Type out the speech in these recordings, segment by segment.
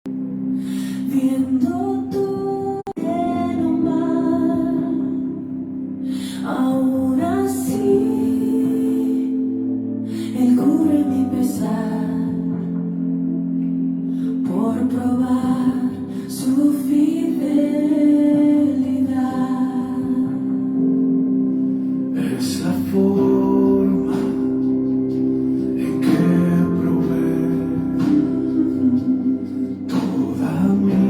Viendo tu lleno mar, aún así Él cubre mi pesar por probar su fidelidad. Es la forma en que provee toda mi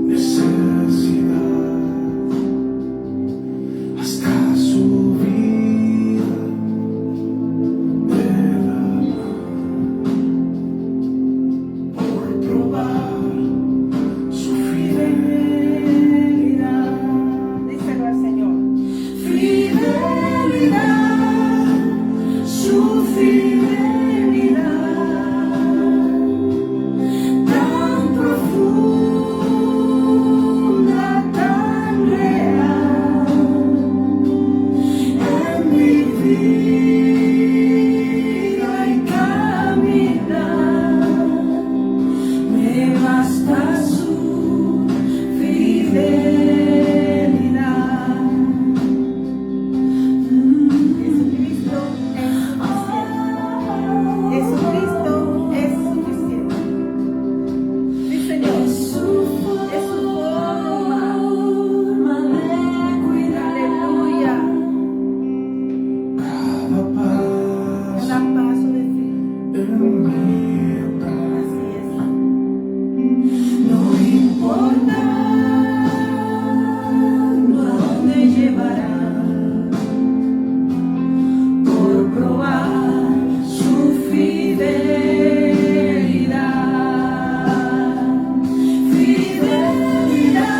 necesidad, hasta su vida de por probar su fidelidad. Díselo al Señor. Fidelidad, su fidelidad, tan profunda, tan real, en mi vida y caminar, me basta su fidelidad. Jesucristo es suficiente. Sí, Señor. Es su forma de cuidar. Aleluya. Cada paso Cada paso de fe. en mi andar, Así es. No importa a dónde llevará, por probar su fidelidad. Fidelidad,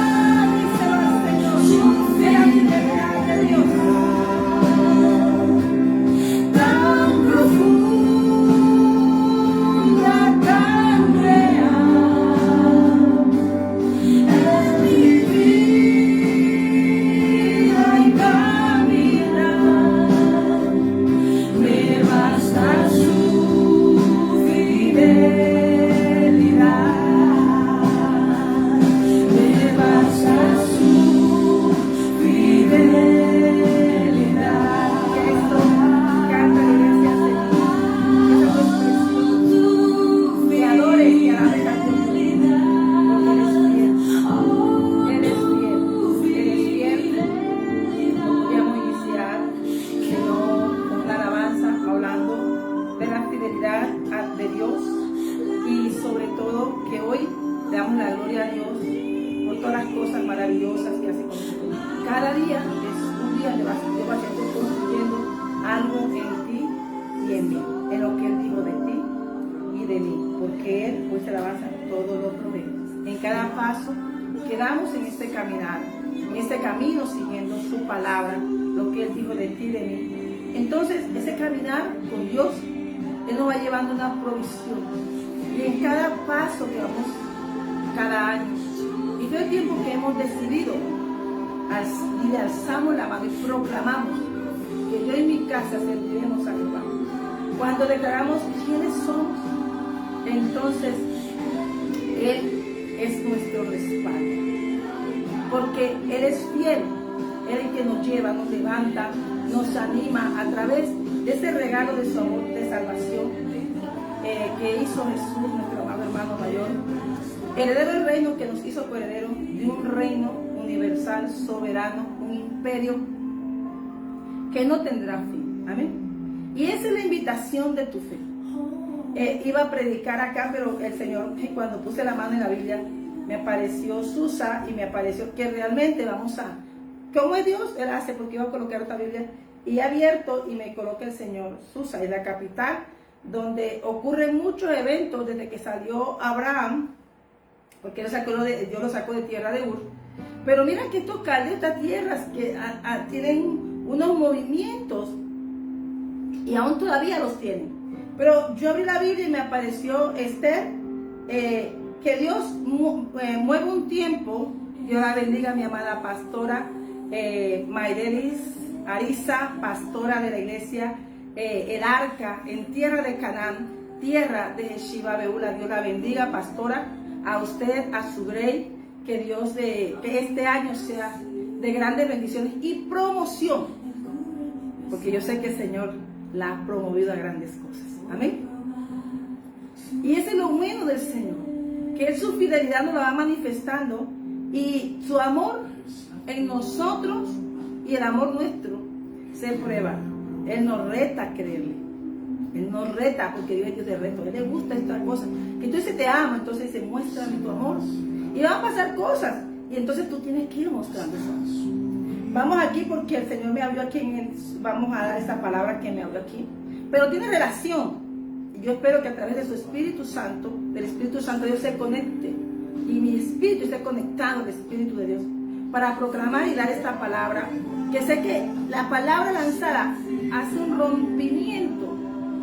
Díselo al Señor. su De la fidelidad de Dios. tan profunda, tan real, en mi vida y caminar, me basta su fidelidad, me basta su fidelidad. Que esto canta la iglesia al Señor. Que se adore y alabe a Dios. Porque Él es fiel. Él es fiel. Él es fiel. Podríamos iniciar, Señor, con una alabanza hablando de la fidelidad de Dios y sobre todo que hoy le damos la gloria a Dios por todas las cosas maravillosas que hace con nosotros. Cada día es un día que Dios va a estar construyendo algo en ti y en mí, en lo que Él dijo de ti y de mí, porque Él, pues se alabanza, todo lo provee. En cada paso que damos en este caminar, en este camino siguiendo su palabra, lo que Él dijo de ti y de mí. Entonces, ese caminar con Dios, Él nos va llevando una provisión. Y en cada paso que vamos cada año, y todo el tiempo que hemos decidido, y le alzamos la mano y proclamamos que yo en mi casa serviremos a Jehová. Cuando declaramos quiénes somos, entonces Él es nuestro respaldo. Porque Él es fiel, Él es el que nos lleva, nos levanta, nos anima a través de ese regalo de su amor, de salvación que hizo Jesús, nuestro amado hermano mayor, heredero del reino, que nos hizo coheredero de un reino universal, soberano, un imperio que no tendrá fin. Amén. Y esa es la invitación de tu fe. Iba a predicar acá, pero el Señor, cuando puse la mano en la Biblia, me apareció Susa y me apareció que realmente vamos a, ¿cómo es Dios? Él hace, porque iba a colocar otra Biblia y he abierto y me coloca el Señor. Susa es la capital donde ocurren muchos eventos desde que salió Abraham, porque Dios lo sacó de tierra de Ur. Pero mira que estos caldeos, estas tierras que tienen unos movimientos y aún todavía los tienen. Pero yo abrí la Biblia y me apareció Esther, que Dios mueve un tiempo. Dios la bendiga, mi amada pastora Mayrelis Ariza, pastora de la iglesia El Arca en tierra de Canaán, tierra de Yeshiva Beula. Dios la bendiga, pastora, a usted, a su grey, que Dios que este año sea de grandes bendiciones y promoción, porque yo sé que el Señor la ha promovido a grandes cosas. Amén. Y ese es lo bueno del Señor, que Él su fidelidad nos la va manifestando y su amor en nosotros y el amor nuestro se prueba. Él nos reta a creerle. Él nos reta porque Dios es Dios de reto. A Él le gusta esta cosa. Que entonces te ama, entonces dice, muéstrame tu amor. Y van a pasar cosas. Y entonces tú tienes que ir mostrando eso. Vamos aquí porque el Señor me habló aquí. Vamos a dar esa palabra que me habló aquí. Pero tiene relación. Y yo espero que a través de su Espíritu Santo, del Espíritu Santo, Dios se conecte. Y mi espíritu esté conectado al Espíritu de Dios. Para proclamar y dar esta palabra. Que sé que la palabra lanzada hace un rompimiento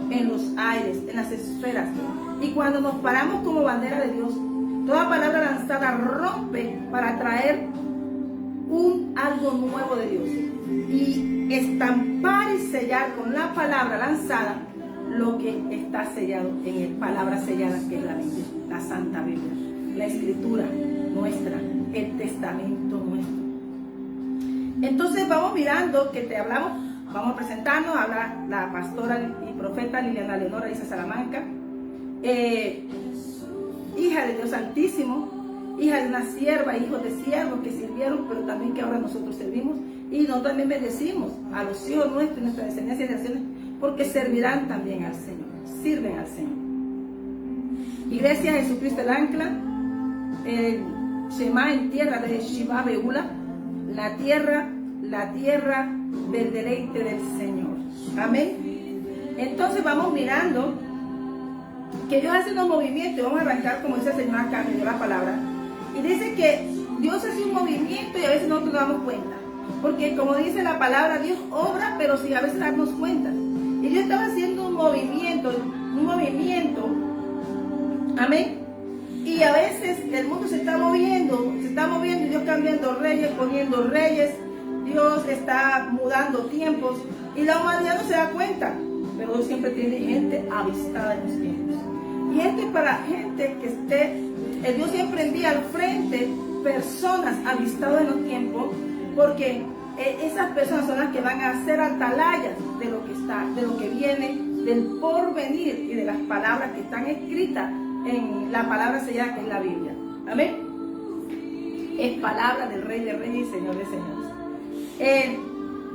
en los aires, en las esferas. Y cuando nos paramos como bandera de Dios, toda palabra lanzada rompe para traer algo nuevo de Dios. Y estampar y sellar con la palabra lanzada lo que está sellado en el palabra sellada, que es la Biblia, la Santa Biblia, la Escritura nuestra, el Testamento nuestro. Entonces vamos mirando que te hablamos. Vamos a presentarnos, habla la pastora y profeta Liliana Leonora Isa Salamanca, hija de Dios Altísimo, hija de una sierva, hijos de siervos que sirvieron, pero también que ahora nosotros servimos, y nosotros también bendecimos a los hijos nuestros y nuestra descendencia y naciones, porque servirán también al Señor, sirven al Señor. Iglesia Jesucristo el Ancla, Shema en tierra de Yeshiva Beula, la tierra del deleite del Señor. Amén. Entonces vamos mirando que Dios hace unos movimientos. Vamos a arrancar como dice el Señor acá, me dio la palabra. Y dice que Dios hace un movimiento y a veces nosotros nos damos cuenta. Porque como dice la palabra, Dios obra, pero sin a veces darnos cuenta. Y Dios estaba haciendo un movimiento. Amén. Y a veces el mundo se está moviendo y Dios cambiando reyes, poniendo reyes. Dios está mudando tiempos y la humanidad no se da cuenta, pero Dios siempre tiene gente avistada en los tiempos. Y esto es para gente que el Dios siempre envía al frente personas avistadas en los tiempos, porque esas personas son las que van a ser atalayas de lo que está, de lo que viene, del porvenir y de las palabras que están escritas en la palabra sellada que es la Biblia. Amén. Es palabra del Rey de Reyes y Señor de Señores.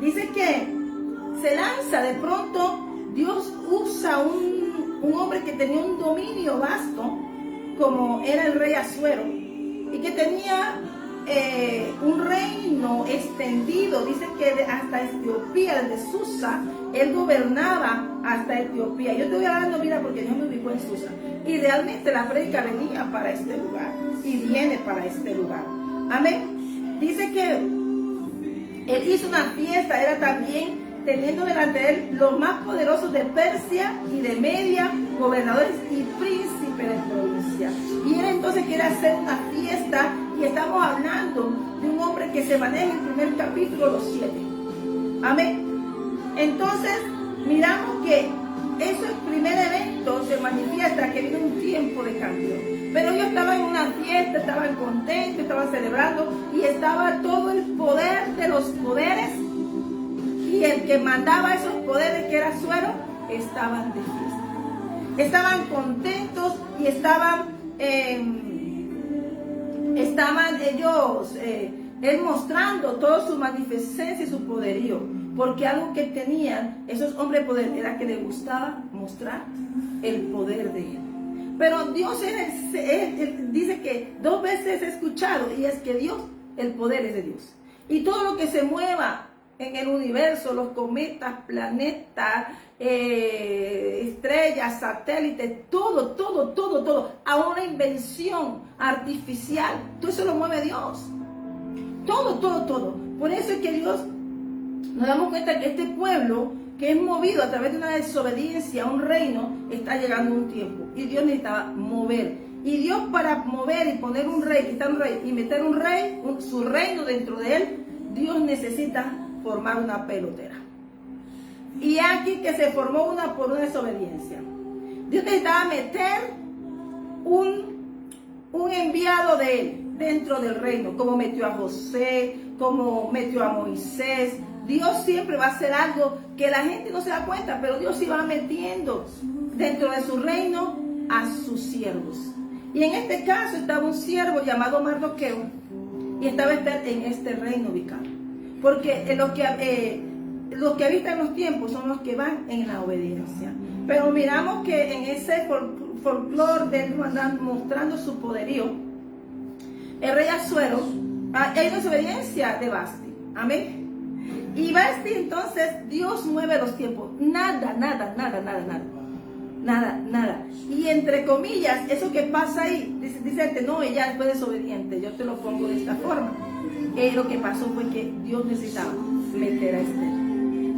Dice que se lanza de pronto. Dios usa un hombre que tenía un dominio vasto, como era el rey Asuero, y que tenía un reino extendido. Dice que hasta Etiopía, desde Susa, él gobernaba hasta Etiopía. Yo te voy a dar mira porque Dios me ubicó en Susa. Y realmente la prédica venía para este lugar y viene para este lugar. Amén. Dice que él hizo una fiesta, era también teniendo delante de él los más poderosos de Persia y de Media, gobernadores y príncipes de provincia. Y él entonces quiere hacer una fiesta, y estamos hablando de un hombre que se maneja en el primer capítulo, los 7. Amén. Entonces, miramos que ese primer evento se manifiesta que viene un tiempo de cambio. Pero ellos estaban en una fiesta, estaban contentos, estaban celebrando, y estaba todo el poder de los poderes. Y el que mandaba esos poderes, que era Asuero, estaban de fiesta. Estaban contentos y estaban ellos, él mostrando toda su magnificencia y su poderío. Porque algo que tenían esos hombres de poder era que les gustaba mostrar el poder de él. Pero Dios dice que 2 veces he escuchado, y es que Dios, el poder es de Dios. Y todo lo que se mueva en el universo, los cometas, planetas, estrellas, satélites, todo, a una invención artificial, todo eso lo mueve Dios. Todo. Por eso es que Dios, nos damos cuenta que este pueblo, que es movido a través de una desobediencia a un reino, está llegando un tiempo. Y Dios necesitaba mover. Y Dios, para mover y poner un rey, quitar un rey y meter un rey, su reino dentro de él, Dios necesita formar una pelotera. Y aquí que se formó una por una desobediencia. Dios necesitaba meter un enviado de él dentro del reino, como metió a José, como metió a Moisés. Dios siempre va a hacer algo que la gente no se da cuenta, pero Dios sí va metiendo dentro de su reino a sus siervos. Y en este caso estaba un siervo llamado Mardoqueo y estaba en este reino ubicado. Porque los que habitan los tiempos son los que van en la obediencia. Pero miramos que en ese folclore de él mostrando su poderío, el rey Asuero, hay una desobediencia de Vasti. Amén. Y Vasti, entonces, Dios mueve los tiempos. Nada. Y entre comillas, eso que pasa ahí, dice, no, ella fue desobediente. Yo te lo pongo de esta forma. Lo que pasó fue que Dios necesitaba meter a Esther.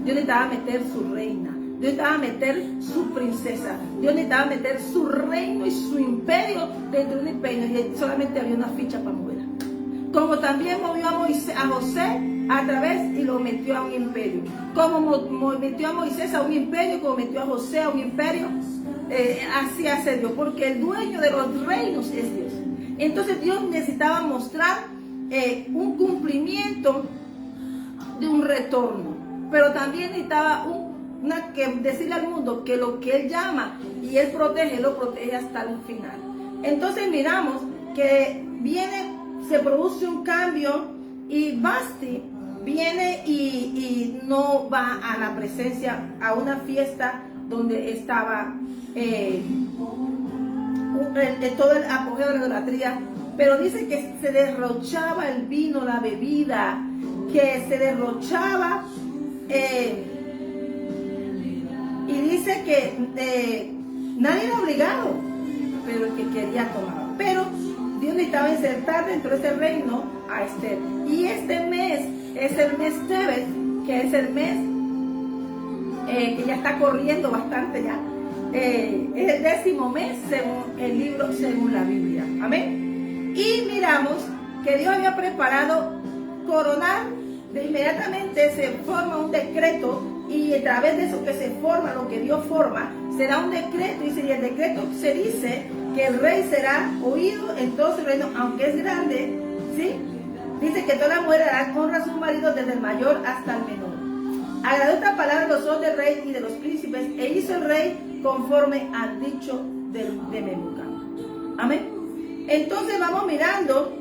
Dios necesitaba meter su reina. Dios necesitaba meter su princesa. Dios necesitaba meter su reino y su imperio dentro de un imperio. Y solamente había una ficha para moverla. Como también movió a José a través y lo metió a un imperio. Como metió a Moisés a un imperio, como metió a José a un imperio, así hace Dios. Porque el dueño de los reinos es Dios. Entonces Dios necesitaba mostrar un cumplimiento de un retorno. Pero también necesitaba decirle al mundo que lo que Él llama y Él protege, lo protege hasta el final. Entonces miramos que se produce un cambio y Vasti viene y no va a la presencia, a una fiesta donde estaba todo el apogeo de la idolatría, pero dice que se derrochaba el vino, la bebida, que se derrochaba, y dice que nadie era obligado, pero el que quería tomaba. Pero Dios necesitaba insertar dentro de ese reino a Esther. Y este mes es el mes Tebet, que es el mes que ya está corriendo bastante ya. Es el 10º mes según el libro, según la Biblia. Amén. Y miramos que Dios había preparado coronar. De inmediatamente se forma un decreto y a través de eso que se forma, lo que Dios forma, será un decreto. Y el decreto se dice que el rey será oído en todo su reino, aunque es grande, ¿sí? Dice que toda mujer dará honra a sus maridos desde el mayor hasta el menor. Agradó esta palabra a los ojos del rey y de los príncipes e hizo el rey conforme al dicho de Memucán. Amén. Entonces vamos mirando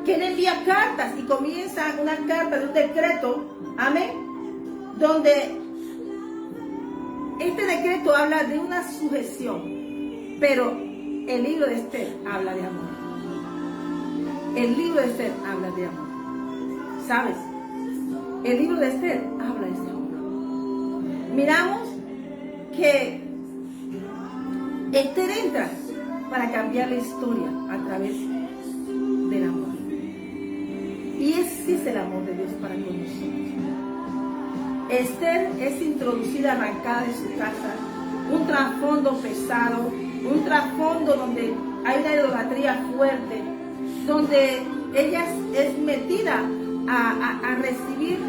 que él envía cartas y comienza una carta de un decreto, amén, donde este decreto habla de una sujeción, pero el libro de Esther habla de amor. El libro de Esther habla de amor. ¿Sabes? El libro de Esther habla de ese amor. Miramos que Esther entra para cambiar la historia a través del amor. Y ese es el amor de Dios para con nosotros. Esther es introducida, arrancada de su casa, un trasfondo pesado, un trasfondo donde hay una idolatría fuerte, donde ella es metida a recibir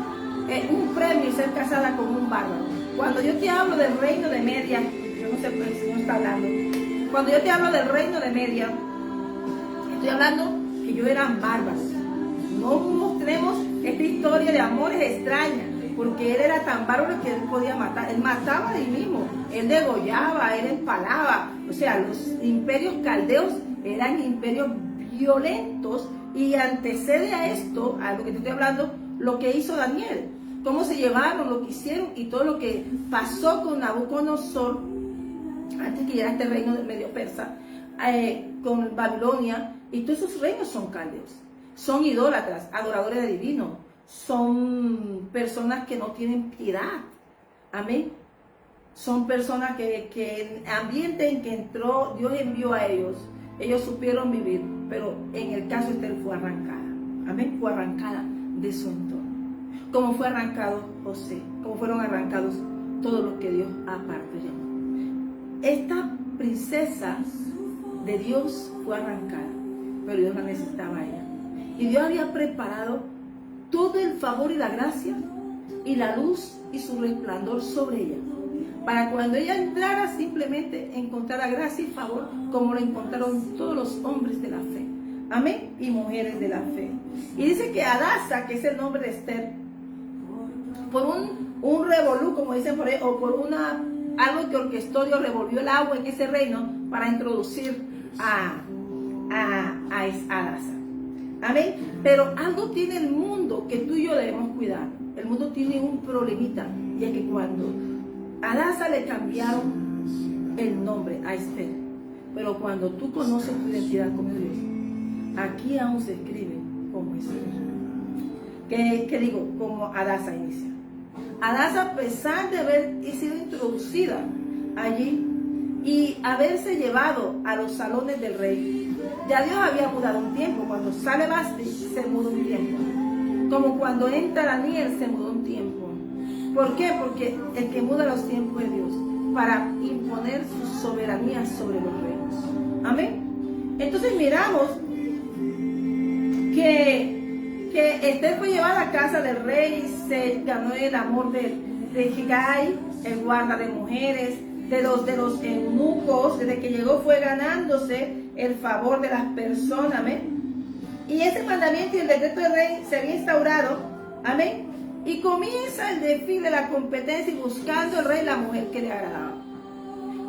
un premio y ser casada con un bárbaro. Cuando yo te hablo del reino de Media, yo no sé por qué el Señor está hablando, cuando yo te hablo del reino de Media, estoy hablando que ellos eran bárbaros. No mostremos esta historia de amores extraña, porque él era tan bárbaro que él podía matar. Él mataba ahí mismo, él degollaba, él empalaba. O sea, los imperios caldeos eran imperios violentos y antecede a esto, a lo que te estoy hablando, lo que hizo Daniel. Cómo se llevaron, lo que hicieron y todo lo que pasó con Nabucodonosor antes que llegara este reino del Medio Persa, con Babilonia, y todos esos reinos son caldeos. Son idólatras, adoradores de divino, son personas que no tienen piedad. Amén. Son personas que el ambiente en que entró, Dios envió a ellos supieron vivir, pero en el caso de Esther fue arrancada. Amén. Fue arrancada de su entorno. Como fue arrancado José, como fueron arrancados todos los que Dios aparte llamó. Esta princesa de Dios fue arrancada, pero Dios la necesitaba a ella. Y Dios había preparado todo el favor y la gracia y la luz y su resplandor sobre ella para cuando ella entrara simplemente encontrara gracia y favor como lo encontraron todos los hombres de la fe. Amén. Y mujeres de la fe. Y dice que Hadasa, que es el nombre de Esther, por un revolú, como dicen por ahí, o por algo que orquestó Dios, revolvió el agua en ese reino para introducir a Hadasa. Amén. Pero algo tiene el mundo que tú y yo debemos cuidar. El mundo tiene un problemita, y es que cuando a Hadasa le cambiaron el nombre a Esther, pero cuando tú conoces tu identidad como Dios, aquí aún se escribe como Esther. ¿Qué digo? Como Hadasa inicia. Hadasa, a pesar de haber sido introducida allí y haberse llevado a los salones del rey, ya Dios había mudado un tiempo. Cuando sale Vasti, se muda un tiempo. Como cuando entra Daniel, se mudó un tiempo. ¿Por qué? Porque el que muda los tiempos es Dios, para imponer su soberanía sobre los reinos. Amén. Entonces miramos que Esther fue llevada a casa del rey, se ganó el amor de Hegai, el guarda de mujeres, de los eunucos. Desde que llegó fue ganándose el favor de las personas. Amén. Y ese mandamiento y el decreto del rey se había instaurado. Amén. Y comienza el desfile de la competencia y buscando el rey la mujer que le agradaba.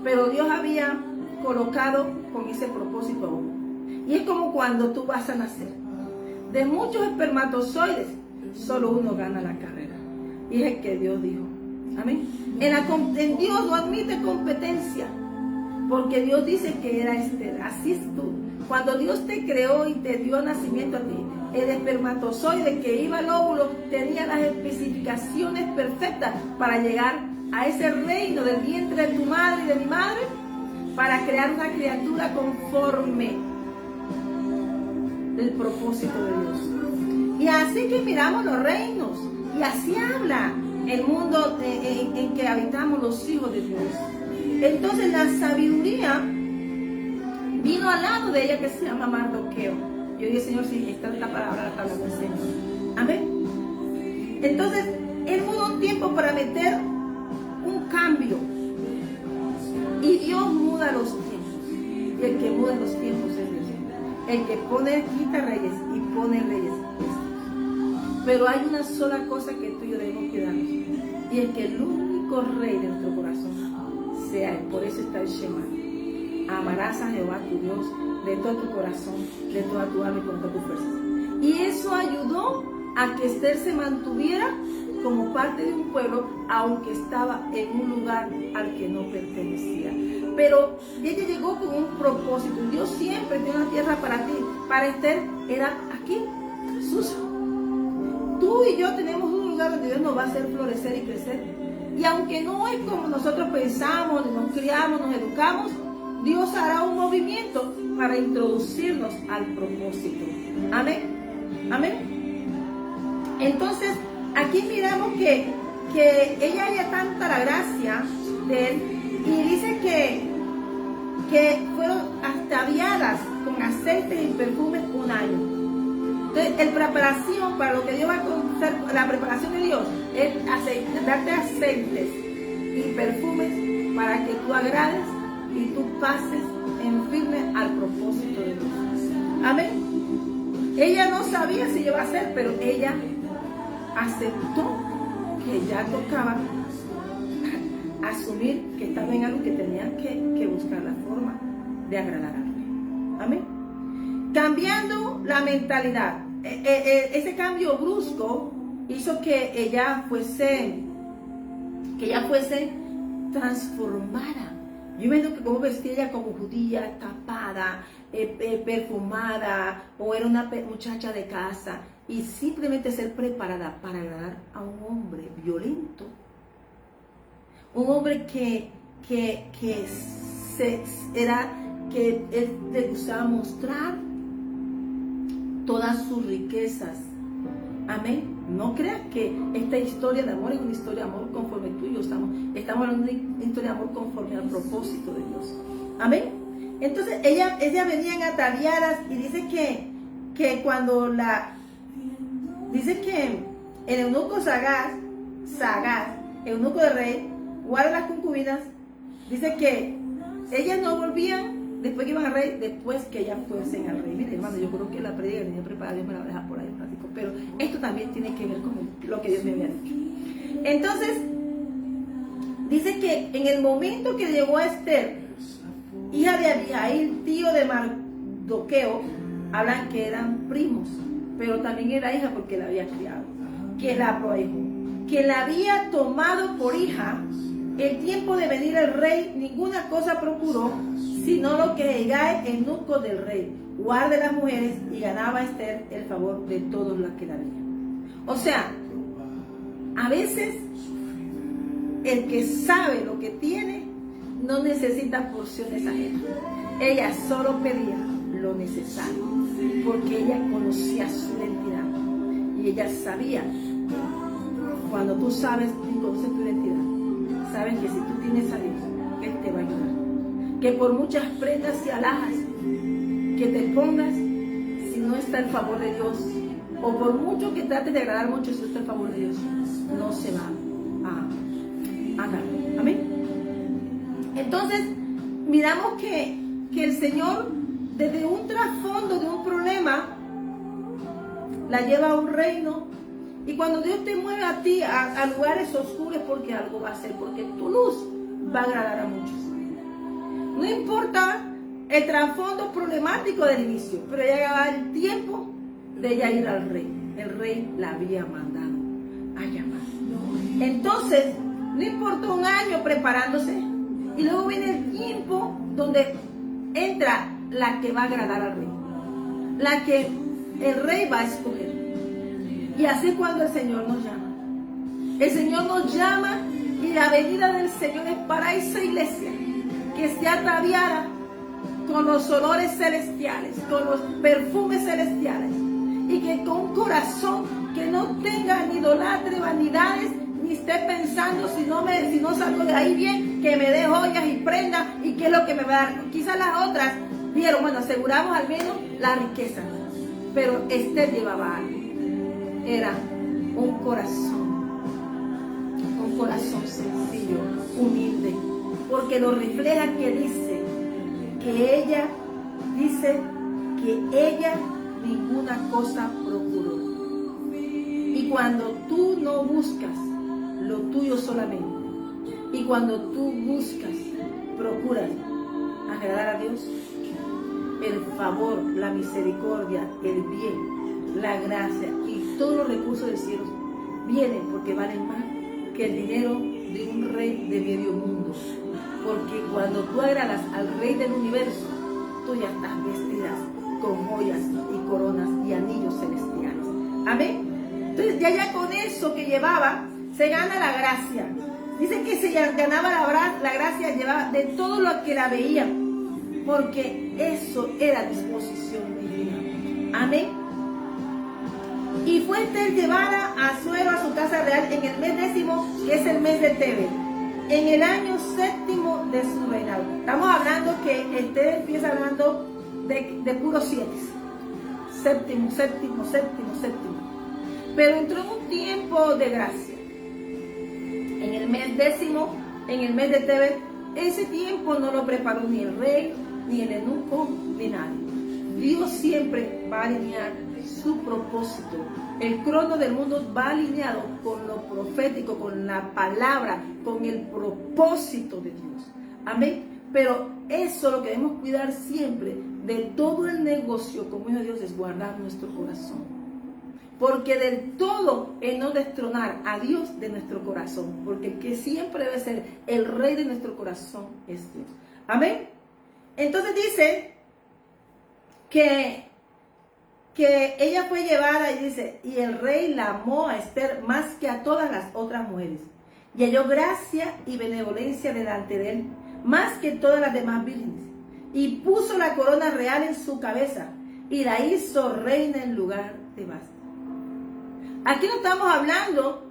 Pero Dios había colocado con ese propósito aún. Y es como cuando tú vas a nacer. De muchos espermatozoides, solo uno gana la carrera. Y es el que Dios dijo. Amén. En Dios no admite competencia. Porque Dios dice que era Esther. Así es tú. Cuando Dios te creó y te dio nacimiento a ti, el espermatozoide que iba al óvulo tenía las especificaciones perfectas para llegar a ese reino del vientre de tu madre y de mi madre, para crear una criatura conforme el propósito de Dios. Y así que miramos los reinos, y así habla el mundo en que habitamos los hijos de Dios. Entonces la sabiduría vino al lado de ella, que se llama Mardoqueo. Yo dije, Señor, si esta es la palabra, la tabla del Señor. Amén. Entonces, Él mudó un tiempo para meter un cambio. Y Dios muda los tiempos. Y el que muda los tiempos es Dios. El que quita reyes y pone reyes. Pero hay una sola cosa que tú y yo debemos cuidarnos. Y es que el único rey de nuestro corazón sea Él. Por eso está el Shema. Amarás a Jehová tu Dios de todo tu corazón, de toda tu alma y con todas tus fuerzas. Y eso ayudó a que Esther se mantuviera como parte de un pueblo, aunque estaba en un lugar al que no pertenecía. Pero ella llegó con un propósito. Dios siempre tiene una tierra para ti. Para Esther era aquí, Jesús. Tú y yo tenemos un lugar donde Dios nos va a hacer florecer y crecer. Y aunque no es como nosotros pensamos, nos criamos, nos educamos, Dios hará un movimiento para introducirnos al propósito. Amén. Amén. Entonces, aquí miramos que ella haya tanta la gracia de Él, y dice que fueron ataviadas con aceites y perfumes un año. Entonces, la preparación para lo que Dios va a hacer, la preparación de Dios es darte aceites y perfumes para que tú agrades y tú pases en firme al propósito de Dios. Amén. Ella no sabía si iba a hacer, pero ella aceptó que ya tocaba asumir que estaba en algo que tenía que buscar la forma de agradar al rey. Amén. Cambiando la mentalidad. Ese cambio brusco hizo que ella fuese transformada. Yo imagino que como vestía ella como judía, tapada, perfumada, o era una muchacha de casa, y simplemente ser preparada para agradar a un hombre violento, un hombre que él le gustaba mostrar todas sus riquezas. Amén. No creas que esta historia de amor es una historia de amor conforme tú y yo estamos hablando de una historia de amor conforme al propósito de Dios. Amén. Entonces ellas venían ataviadas, y dice que cuando dice que el eunuco Sagaz, eunuco del rey, guarda las concubinas, dice que ellas no volvían después que iban al rey, después que ellas fuesen al rey. Mire, hermano, yo creo que la prédica que tenía preparada, Dios me la va a dejar por ahí un ratico, pero esto también tiene que ver con lo que Dios me había dicho. Entonces, dice que en el momento que llegó a Esther, hija de Abihail, tío de Mardoqueo, hablan que eran primos, pero también era hija porque la había criado, que la prohijó, que la había tomado por hija. El tiempo de venir el rey, ninguna cosa procuró, sino lo que Hegai, eunuco del rey, guarde las mujeres, y ganaba a Esther el favor de todos los que la veían. O sea, a veces el que sabe lo que tiene no necesita porciones ajenas. Ella solo pedía lo necesario, porque ella conocía su identidad y ella sabía. Cuando tú sabes y conoces tu identidad, sabes que si tú tienes a Dios, Él te va a ayudar. Que por muchas prendas y alhajas que te pongas, si no está el favor de Dios, o por mucho que trates de agradar mucho, si no está el favor de Dios, no se va a dar. Amén. Entonces, miramos que el Señor, desde un trasfondo de un problema, la lleva a un reino. Y cuando Dios te mueve a ti a lugares oscuros, porque algo va a hacer, porque tu luz va a agradar a muchos. No importa el trasfondo problemático del inicio, pero ya llegaba el tiempo de ella ir al rey. El rey la había mandado a llamar. Entonces, no importa un año preparándose, y luego viene el tiempo donde entra la que va a agradar al rey, la que el rey va a escoger. Y así cuando el Señor nos llama. El Señor nos llama y la venida del Señor es para esa iglesia que esté ataviada con los olores celestiales, con los perfumes celestiales, y que con un corazón que no tenga ni idolatre, vanidades, ni esté pensando si no salgo de ahí bien, que me dé joyas y prendas y qué es lo que me va a dar. Quizás las otras vieron, bueno, aseguramos al menos la riqueza, pero Esther llevaba algo. Era un corazón sencillo, humilde, porque lo refleja que dice que ella ninguna cosa procuró. Y cuando tú no buscas lo tuyo solamente, y cuando tú procuras agradar a Dios, el favor, la misericordia, el bien, la gracia y todos los recursos del cielo vienen porque valen más que el dinero de un rey de medio mundo. Porque cuando tú agradas al rey del universo, tú ya estás vestida con joyas y coronas y anillos celestiales. Amén. Entonces ya con eso que llevaba se gana la gracia. Dice que se ganaba la gracia, llevaba de todo lo que la veían, porque eso era disposición divina. Amén. Y fue Esther llevada a Asuero, a su casa real, en el mes 10º, que es el mes de Tebet, en el año 7º de su reinado. Estamos hablando que Esther empieza hablando de puros 7. Séptimo. Pero entró en un tiempo de gracia. En el mes 10º, en el mes de Tebet, ese tiempo no lo preparó ni el rey, ni el eunuco, ni nadie. Dios siempre va a alinear su propósito. El crono del mundo va alineado con lo profético, con la palabra, con el propósito de Dios. Amén. Pero eso lo que debemos cuidar siempre de todo el negocio como hijo de Dios es guardar nuestro corazón. Porque del todo es no destronar a Dios de nuestro corazón. Porque el que siempre debe ser el rey de nuestro corazón es Dios. Amén. Entonces dice que ella fue llevada y dice, y el rey la amó a Esther más que a todas las otras mujeres, y halló gracia y benevolencia delante de él, más que todas las demás vírgenes, y puso la corona real en su cabeza, y la hizo reina en lugar de Vasti. Aquí no estamos hablando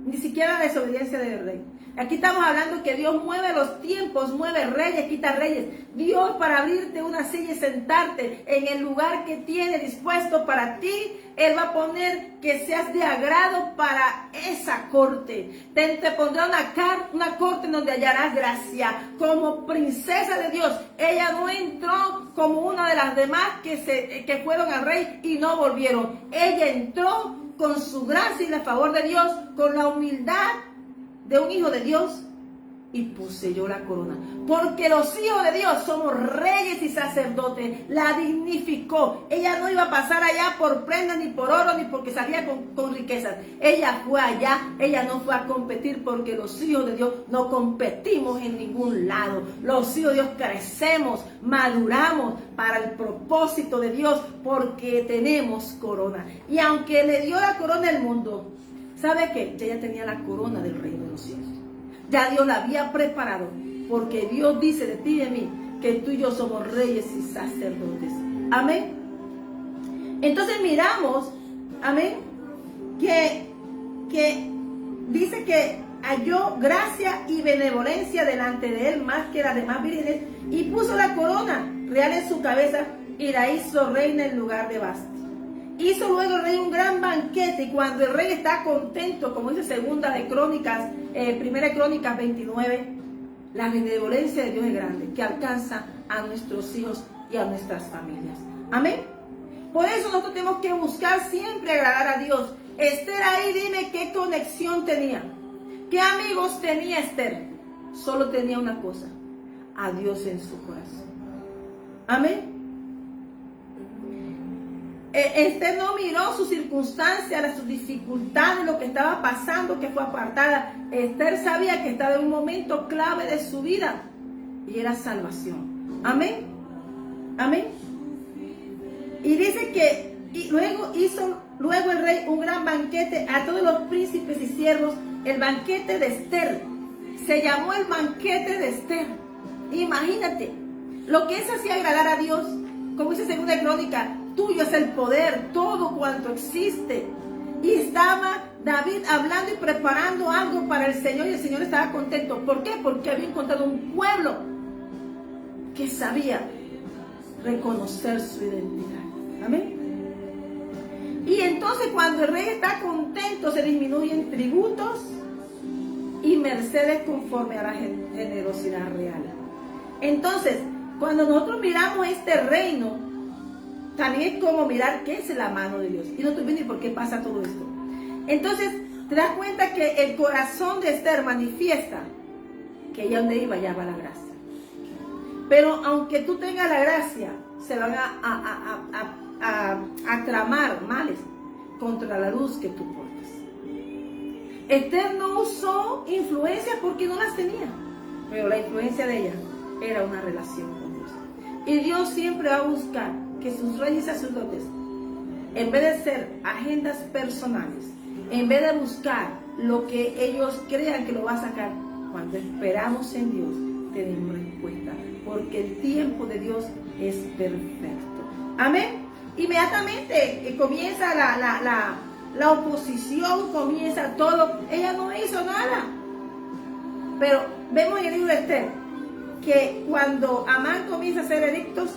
ni siquiera de la desobediencia del rey. Aquí estamos hablando que Dios mueve los tiempos, mueve reyes, quita reyes. Dios para abrirte una silla y sentarte en el lugar que tiene dispuesto para ti, Él va a poner que seas de agrado para esa corte. Te pondrá una corte en donde hallarás gracia. Como princesa de Dios, ella no entró como una de las demás que fueron al rey y no volvieron. Ella entró con su gracia y el favor de Dios, con la humildad de un hijo de Dios, y poseyó la corona. Porque los hijos de Dios somos reyes y sacerdotes. La dignificó. Ella no iba a pasar allá por prendas, ni por oro, ni porque salía con riquezas. Ella fue allá. Ella no fue a competir, porque los hijos de Dios no competimos en ningún lado. Los hijos de Dios crecemos, maduramos para el propósito de Dios, porque tenemos corona. Y aunque le dio la corona al mundo, ¿sabe qué? Ella tenía la corona del reino de los cielos. Ya Dios la había preparado, porque Dios dice de ti y de mí que tú y yo somos reyes y sacerdotes. Amén. Entonces miramos, amén, que dice que halló gracia y benevolencia delante de él más que las demás vírgenes, y puso la corona real en su cabeza y la hizo reina en lugar de Vasti. Hizo luego el rey un gran banquete, y cuando el rey está contento, como dice Primera de Crónicas 29, la benevolencia de Dios es grande, que alcanza a nuestros hijos y a nuestras familias. Amén. Por eso nosotros tenemos que buscar siempre agradar a Dios. Esther ahí, dime qué conexión tenía, qué amigos tenía Esther. Solo tenía una cosa: a Dios en su corazón. Amén. Esther no miró sus circunstancias, sus dificultades, lo que estaba pasando, que fue apartada. Esther sabía que estaba en un momento clave de su vida, y era salvación. Amén. Amén. Y dice que luego hizo el rey un gran banquete a todos los príncipes y siervos. El banquete de Esther se llamó el banquete de Esther. Imagínate lo que es así agradar a Dios. Como dice Segunda Crónica, tuyo es el poder, todo cuanto existe. Y estaba David hablando y preparando algo para el Señor, y el Señor estaba contento. ¿Por qué? Porque había encontrado un pueblo que sabía reconocer su identidad. Amén. Y entonces, cuando el rey está contento, se disminuyen tributos y mercedes conforme a la generosidad real. Entonces, cuando nosotros miramos este reino, también es como mirar qué es la mano de Dios. Y no te entiendes por qué pasa todo esto. Entonces, te das cuenta que el corazón de Esther manifiesta que allá donde iba ya va la gracia. Pero aunque tú tengas la gracia, se van a tramar males contra la luz que tú portas. Esther no usó influencias porque no las tenía, pero la influencia de ella era una relación con Dios. Y Dios siempre va a buscar que sus reyes y sacerdotes, en vez de ser agendas personales, en vez de buscar lo que ellos crean que lo va a sacar, cuando esperamos en Dios, tenemos respuesta, porque el tiempo de Dios es perfecto. Amén. Inmediatamente comienza la oposición, comienza todo. Ella no hizo nada. Pero vemos en el libro de Esther que cuando Amán comienza a hacer edictos,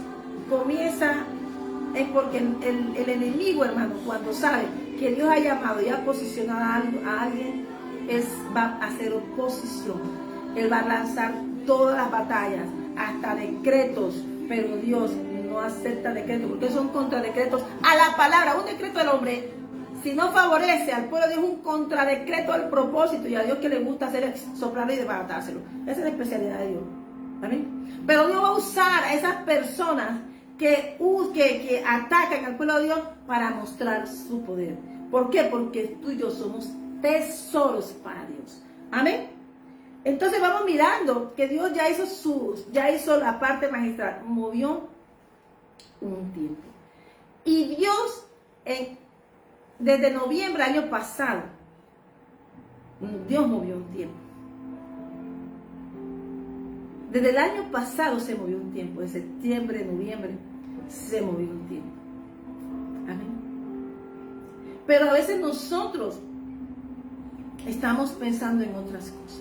es porque el enemigo, hermano, cuando sabe que Dios ha llamado y ha posicionado a alguien, él va a hacer oposición. Él va a lanzar todas las batallas, hasta decretos, pero Dios no acepta decretos, porque son contradecretos a la palabra. Un decreto del hombre, si no favorece al pueblo de Dios, un contradecreto al propósito, y a Dios que le gusta hacer es soplarlo y desbaratárselo. Esa es la especialidad de Dios. ¿Amén? Pero Dios va a usar a esas personas que atacan al pueblo de Dios para mostrar su poder. ¿Por qué? Porque tú y yo somos tesoros para Dios. Amén. Entonces vamos mirando que Dios ya hizo la parte magistral, movió un tiempo. Y Dios, desde noviembre del año pasado, Dios movió un tiempo. Desde el año pasado se movió un tiempo, de septiembre, noviembre, se movió un tiempo. Amén. Pero a veces nosotros estamos pensando en otras cosas.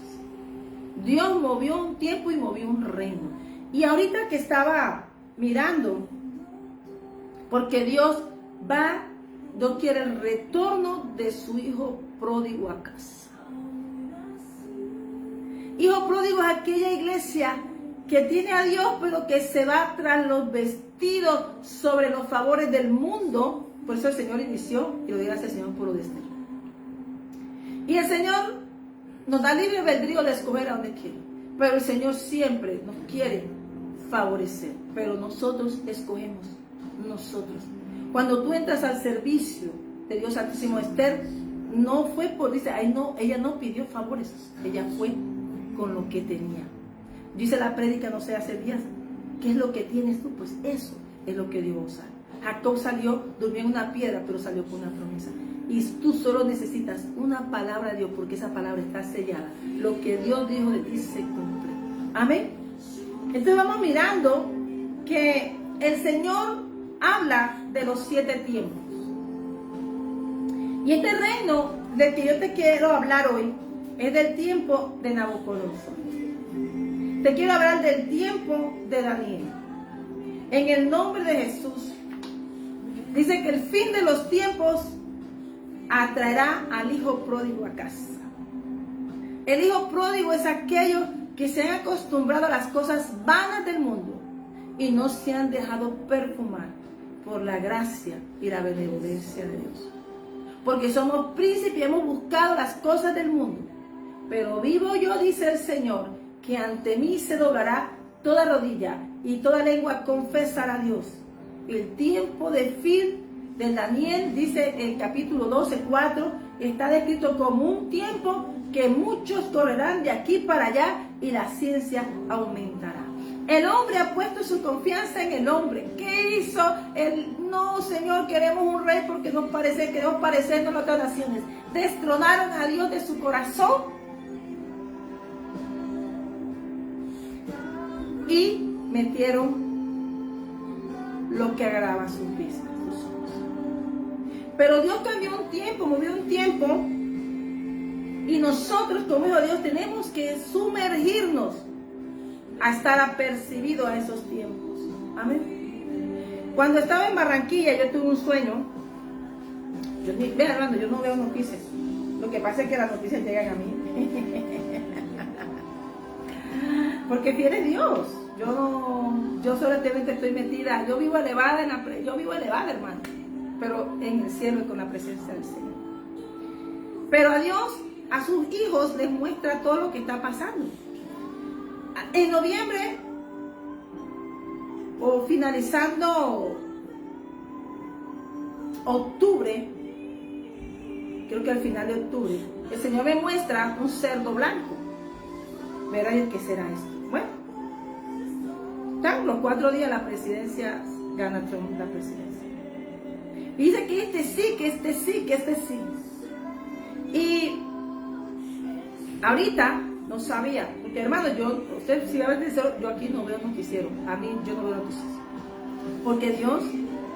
Dios movió un tiempo y movió un reino. Y ahorita que estaba mirando, porque Dios quiere el retorno de su hijo pródigo a casa. Hijo pródigo es aquella iglesia que tiene a Dios, pero que se va tras los vestidos sobre los favores del mundo. Por eso el Señor inició, y lo diga el Señor por lo de este. Y el Señor nos da libre albedrío de escoger a donde quiere. Pero el Señor siempre nos quiere favorecer. Pero nosotros escogemos, nosotros. Cuando tú entras al servicio de Dios Santísimo, Esther no fue por, dice, ella no pidió favores, ella fue con lo que tenía. Dice la prédica, no sé, hace días, ¿qué es lo que tienes tú? Pues eso es lo que Dios va a usar. Jacob salió, durmió en una piedra, pero salió con una promesa. Y tú solo necesitas una palabra de Dios, porque esa palabra está sellada. Lo que Dios dijo de ti se cumple. Amén. Entonces vamos mirando que el Señor habla de los 7 tiempos. Y este reino del que yo te quiero hablar hoy es del tiempo de Nabucodonosor. Te quiero hablar del tiempo de Daniel. En el nombre de Jesús. Dice que el fin de los tiempos atraerá al hijo pródigo a casa. El hijo pródigo es aquellos que se han acostumbrado a las cosas vanas del mundo y no se han dejado perfumar por la gracia y la benevolencia de Dios. Porque somos príncipes y hemos buscado las cosas del mundo. Pero vivo yo, dice el Señor, que ante mí se doblará toda rodilla y toda lengua confesará a Dios. El tiempo de fin de Daniel, dice el capítulo 12, 4, está descrito como un tiempo que muchos correrán de aquí para allá y la ciencia aumentará. El hombre ha puesto su confianza en el hombre. ¿Qué hizo? No, Señor, queremos un rey porque queremos parecernos a otras naciones. Destronaron a Dios de su corazón y metieron lo que agrava sus vistas. Pero Dios cambió un tiempo, movió un tiempo, y nosotros como hijos de Dios tenemos que sumergirnos a estar apercibidos a esos tiempos. Amén. Cuando estaba en Barranquilla yo tuve un sueño. Vean, hermano, yo no veo noticias. Lo que pasa es que las noticias llegan a mí. Porque fiel es Dios. Yo solamente estoy metida. Yo vivo elevada, hermano. Pero en el cielo y con la presencia del Señor. Pero a Dios, a sus hijos les muestra todo lo que está pasando. En noviembre, o finalizando octubre, creo que al final de octubre, el Señor me muestra un cerdo blanco. Verá qué será esto. Bueno, están los 4 días la presidencia, gana Trump la presidencia. Y dice que este sí, que este sí, que este sí. Y ahorita no sabía, porque hermano, usted si va a ver yo aquí no veo noticiero, a mí yo no veo noticias. Porque Dios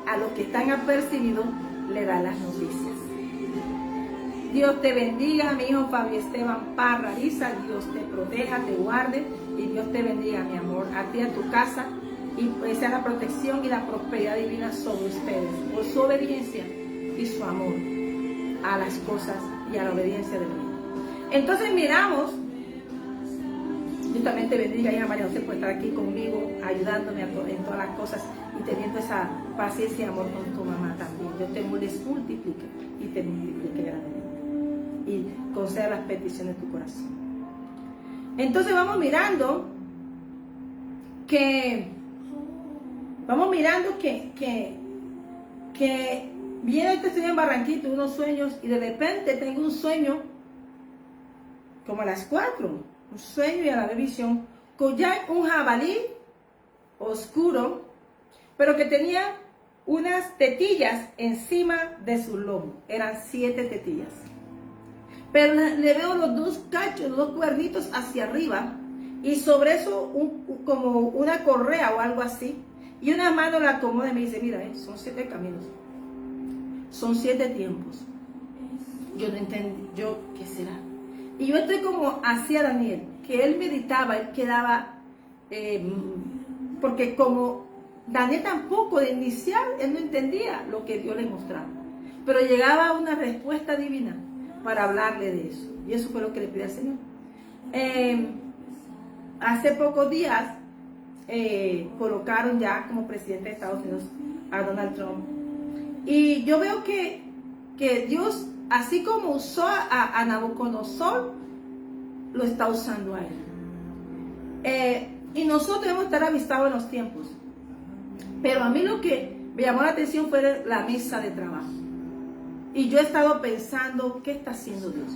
a los que están apercibidos le da las noticias. Dios te bendiga, mi hijo Fabio Esteban Parra Ariza, Dios te proteja, te guarde y Dios te bendiga, mi amor, a ti, a tu casa, y pues sea la protección y la prosperidad divina sobre ustedes, por su obediencia y su amor a las cosas y a la obediencia de Dios. Entonces miramos, yo también te bendiga, hija María José, por estar aquí conmigo, ayudándome en todas las cosas y teniendo esa paciencia y amor con tu mamá también. Dios te multiplique y te multiplique grandemente y conceda las peticiones de tu corazón. Entonces vamos mirando que viene este sueño en Barranquilla, unos sueños, y de repente tengo un sueño como a las 4, un sueño y a la visión, con ya un jabalí oscuro, pero que tenía unas tetillas encima de su lomo. Eran 7 tetillas. Pero le veo los 2 cachos, los 2 cuernitos hacia arriba, y sobre eso como una correa o algo así. Y una mano la acomoda y me dice, mira, son 7 caminos. Son 7 tiempos. Yo no entendí, ¿qué será? Y yo estoy como hacia Daniel, que él meditaba, él quedaba, porque como Daniel tampoco de inicial, él no entendía lo que Dios le mostraba. Pero llegaba una respuesta divina para hablarle de eso. Y eso fue lo que le pedí al Señor. Hace pocos días colocaron ya como presidente de Estados Unidos a Donald Trump. Y yo veo que Dios, así como usó a Nabucodonosor, lo está usando a él. Y nosotros debemos estar avistados en los tiempos. Pero a mí lo que me llamó la atención fue la mesa de trabajo. Y yo he estado pensando, ¿qué está haciendo Dios?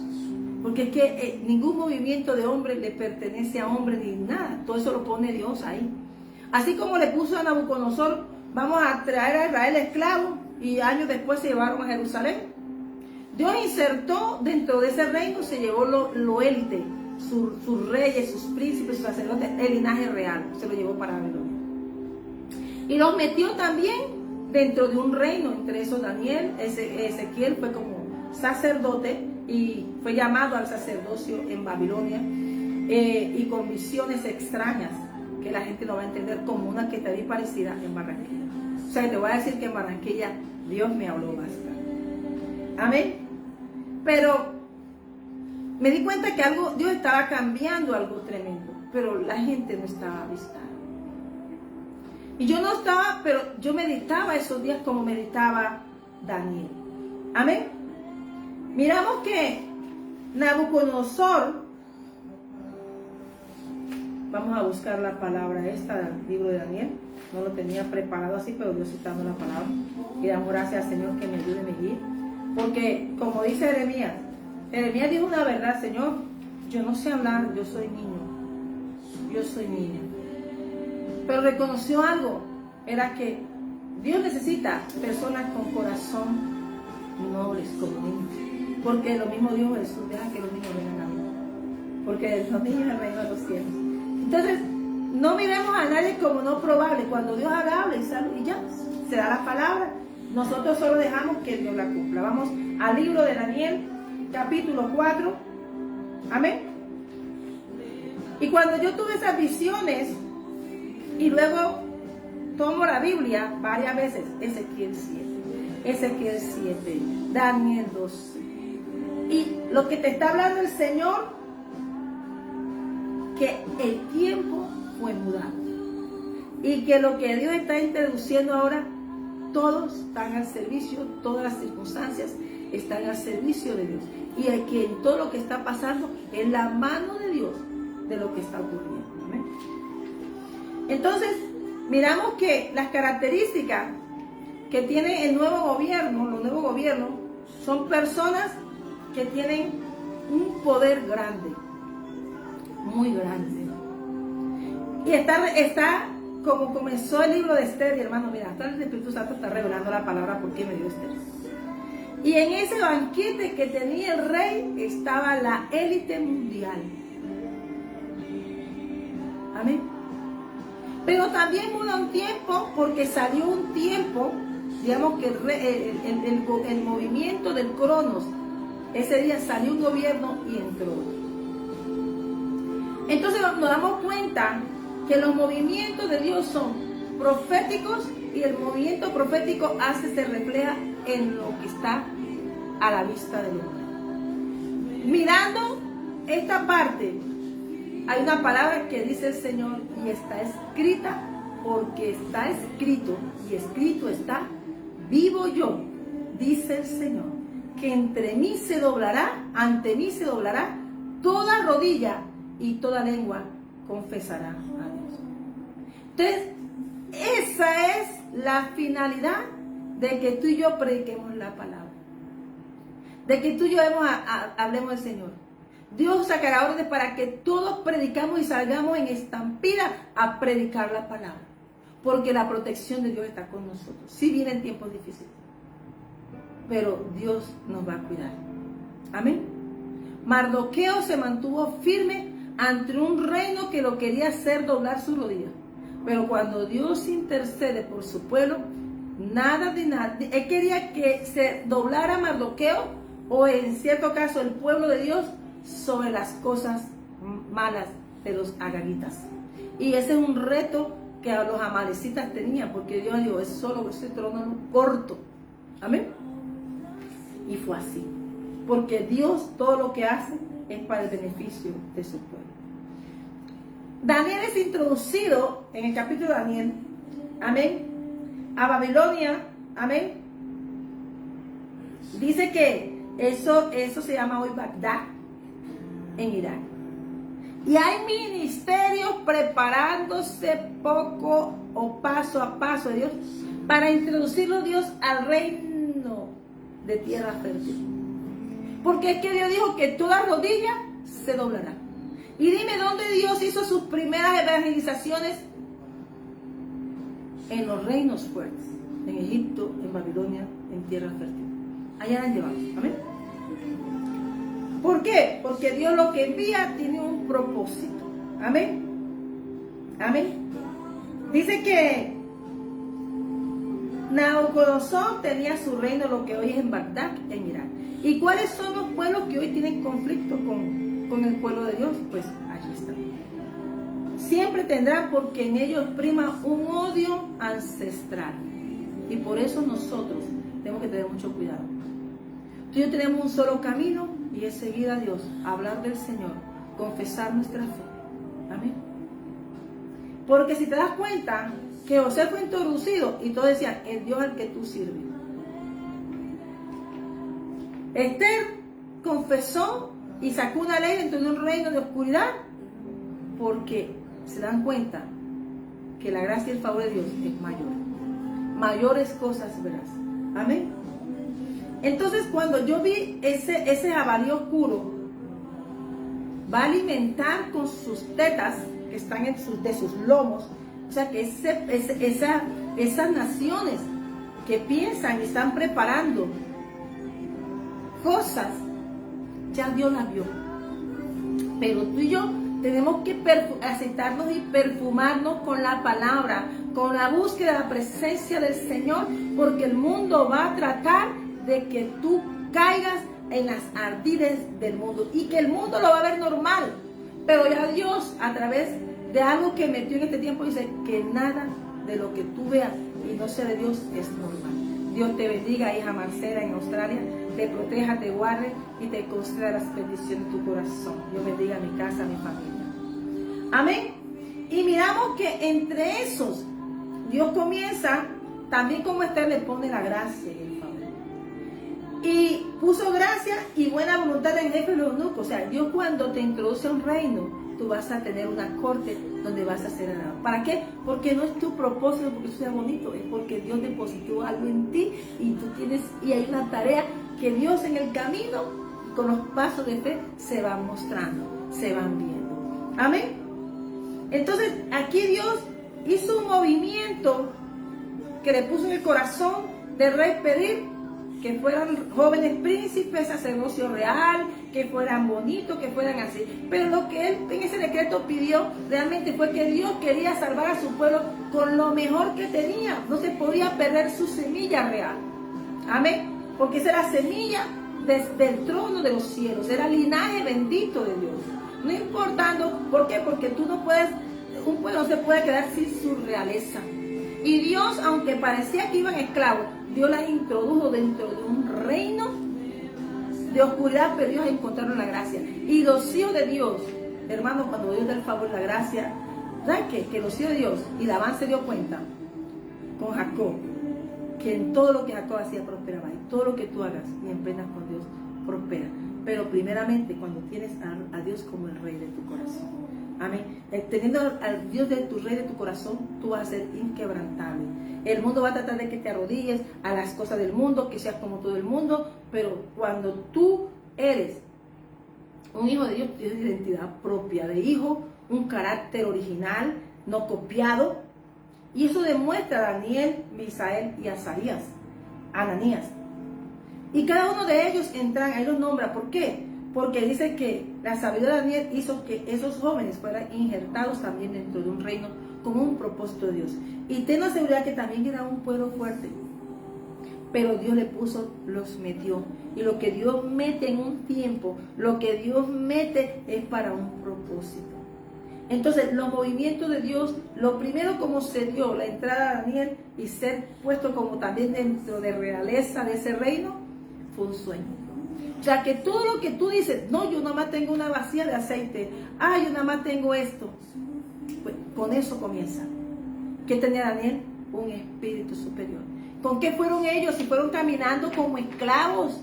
Porque es que ningún movimiento de hombre le pertenece a hombre ni nada. Todo eso lo pone Dios ahí. Así como le puso a Nabucodonosor, vamos a traer a Israel esclavo, y años después se llevaron a Jerusalén. Dios insertó dentro de ese reino, se llevó lo élite, sus reyes, sus príncipes, sus sacerdotes, el linaje real, se lo llevó para Babilonia. Y los metió también dentro de un reino, entre esos Daniel, Ezequiel fue como sacerdote y fue llamado al sacerdocio en Babilonia, y con visiones extrañas que la gente no va a entender, como una que está bien parecida en Barranquilla. O sea, te voy a decir que en Barranquilla Dios me habló bastante. Amén. Pero me di cuenta que Dios estaba cambiando algo tremendo, pero la gente no estaba avistada. Y yo no estaba, pero yo meditaba esos días como meditaba Daniel. Amén. Miramos que Nabucodonosor, vamos a buscar la palabra esta del libro de Daniel. No lo tenía preparado así, pero Dios citando la palabra. Y damos gracias al Señor que me ayude a guíe. Porque como dice Jeremías dijo una verdad: Señor, yo no sé hablar, yo soy niño. Yo soy niña. Pero reconoció algo, era que Dios necesita personas con corazón nobles como niños. Porque lo mismo Dios Jesús deja que los niños vengan a mí. Porque los niños es el reino de los cielos. Entonces, no miremos a nadie como no probable. Cuando Dios habla y ya, se da la palabra. Nosotros solo dejamos que Dios la cumpla. Vamos al libro de Daniel, capítulo 4. Amén. Y cuando yo tuve esas visiones, y luego tomo la Biblia varias veces, Ezequiel 7, Daniel 12. Y lo que te está hablando el Señor, que el tiempo fue mudado. Y que lo que Dios está introduciendo ahora, todos están al servicio, todas las circunstancias están al servicio de Dios. Y el que en todo lo que está pasando es la mano de Dios de lo que está ocurriendo. ¿Amén? Entonces, miramos que las características que tiene el nuevo gobierno, los nuevos gobiernos, son personas que tienen un poder grande, muy grande. Y está como comenzó el libro de Esther, y hermano, mira, hasta el Espíritu Santo está revelando la palabra porque me dio Esther. Y en ese banquete que tenía el rey estaba la élite mundial. Amén. Pero también hubo un tiempo, porque salió un tiempo, digamos que el movimiento del Cronos, ese día salió un gobierno y entró otro. Entonces nos damos cuenta que los movimientos de Dios son proféticos, y el movimiento profético se refleja en lo que está a la vista del hombre. Mirando esta parte, hay una palabra que dice el Señor, y está escrita, porque está escrito, y escrito está: vivo yo, dice el Señor, que ante mí se doblará toda rodilla y toda lengua confesará a Dios. Entonces, esa es la finalidad de que tú y yo prediquemos la palabra, de que tú y yo hablemos del Señor. Dios sacará órdenes para que todos predicamos y salgamos en estampida a predicar la palabra, porque la protección de Dios está con nosotros. Sí vienen tiempos difíciles, pero Dios nos va a cuidar. Amén. Mardoqueo se mantuvo firme ante un reino que lo quería hacer doblar su rodilla. Pero cuando Dios intercede por su pueblo, nada de nada. Él quería que se doblara Mardoqueo, o en cierto caso el pueblo de Dios, sobre las cosas malas de los agagitas. Y ese es un reto que a los amalecitas tenían, porque Dios dijo, es solo ese trono corto. Amén. Y fue así, porque Dios todo lo que hace es para el beneficio de su pueblo. Daniel es introducido en el capítulo de Daniel, amén, a Babilonia, amén. Dice que eso se llama hoy Bagdad, en Irak. Y hay ministerios preparándose poco o paso a paso de Dios para introducirlo Dios al reino de tierra fértil. Porque es que Dios dijo que toda rodilla se doblará. Y dime dónde Dios hizo sus primeras evangelizaciones. En los reinos fuertes, en Egipto, en Babilonia, en tierra fértil. Allá la llevamos, amén. ¿Por qué? Porque Dios lo que envía tiene un propósito, amén. Amén. Dice que Nabucodonosor tenía su reino, lo que hoy es en Bagdad, en Irak. ¿Y cuáles son los pueblos que hoy tienen conflicto con el pueblo de Dios? Pues allí están. Siempre tendrán, porque en ellos prima un odio ancestral. Y por eso nosotros tenemos que tener mucho cuidado. Tú y yo tenemos un solo camino, y es seguir a Dios, hablar del Señor, confesar nuestra fe. Amén. Porque si te das cuenta que José fue introducido y todos decían, el Dios al que tú sirves. Esther confesó y sacó una ley dentro de un reino de oscuridad, porque se dan cuenta que la gracia y el favor de Dios es mayor. Mayores cosas verás. Amén. Entonces, cuando yo vi ese jabalí oscuro, va a alimentar con sus tetas que están de sus lomos. O sea que esas naciones que piensan y están preparando cosas, ya Dios las vio. Pero tú y yo tenemos que aceitarnos y perfumarnos con la palabra, con la búsqueda de la presencia del Señor, porque el mundo va a tratar de que tú caigas en las ardides del mundo y que el mundo lo va a ver normal. Pero ya Dios, a través de algo que metió en este tiempo, dice que nada de lo que tú veas y no sea de Dios es normal. Dios te bendiga, hija Marcela en Australia, te proteja, te guarde y te conceda las bendiciones de tu corazón. Dios bendiga a mi casa, a mi familia. Amén. Y miramos que entre esos, Dios comienza, también como Esther le pone la gracia y el favor. Y puso gracia y buena voluntad en jefe de los eunucos. O sea, Dios cuando te introduce a un reino, tú vas a tener una corte donde vas a ser alabado. ¿Para qué? Porque no es tu propósito porque tú seas bonito, es porque Dios depositó algo en ti y hay una tarea que Dios en el camino, con los pasos de fe, se van mostrando, se van viendo. Amén. Entonces, aquí Dios hizo un movimiento que le puso en el corazón del rey pedir que fueran jóvenes príncipes, sacerdocio real, que fueran bonitos, que fueran así. Pero lo que él en ese decreto pidió realmente fue que Dios quería salvar a su pueblo con lo mejor que tenía. No se podía perder su semilla real. Amén. Porque esa era la semilla desde el trono de los cielos. Era el linaje bendito de Dios. No importando, ¿por qué? Porque tú no puedes, un pueblo no se puede quedar sin su realeza. Y Dios, aunque parecía que iban esclavos, Dios las introdujo dentro de un reino de oscuridad, pero ellos encontraron la gracia. Y los hijos de Dios, hermanos, cuando Dios da el favor, la gracia, ¿saben qué? Que los hijos de Dios, y Labán se dio cuenta con Jacob, que en todo lo que Jacob hacía prosperaba. Y todo lo que tú hagas y emprendas con Dios, prospera. Pero primeramente cuando tienes a Dios como el rey de tu corazón. Amén. Teniendo al Dios de tu rey de tu corazón, tú vas a ser inquebrantable. El mundo va a tratar de que te arrodilles a las cosas del mundo, que seas como todo el mundo, pero cuando tú eres un hijo de Dios, tienes identidad propia de hijo, un carácter original, no copiado. Y eso demuestra a Daniel, Misael y Azarías, Ananías. Y cada uno de ellos entran, ahí los nombra. ¿Por qué? Porque dice que la sabiduría de Daniel hizo que esos jóvenes fueran injertados también dentro de un reino con un propósito de Dios. Y ten la seguridad que también era un pueblo fuerte. pero Dios los metió. Y lo que Dios mete en un tiempo, lo que Dios mete es para un propósito. Entonces, los movimientos de Dios, lo primero como se dio la entrada de Daniel y ser puesto como también dentro de realeza de ese reino, fue un sueño. O sea, que todo lo que tú dices, no, yo nada más tengo una vasija de aceite, yo nada más tengo esto. Pues con eso comienza. ¿Qué tenía Daniel? Un espíritu superior. ¿Con qué fueron ellos? Si fueron caminando como esclavos,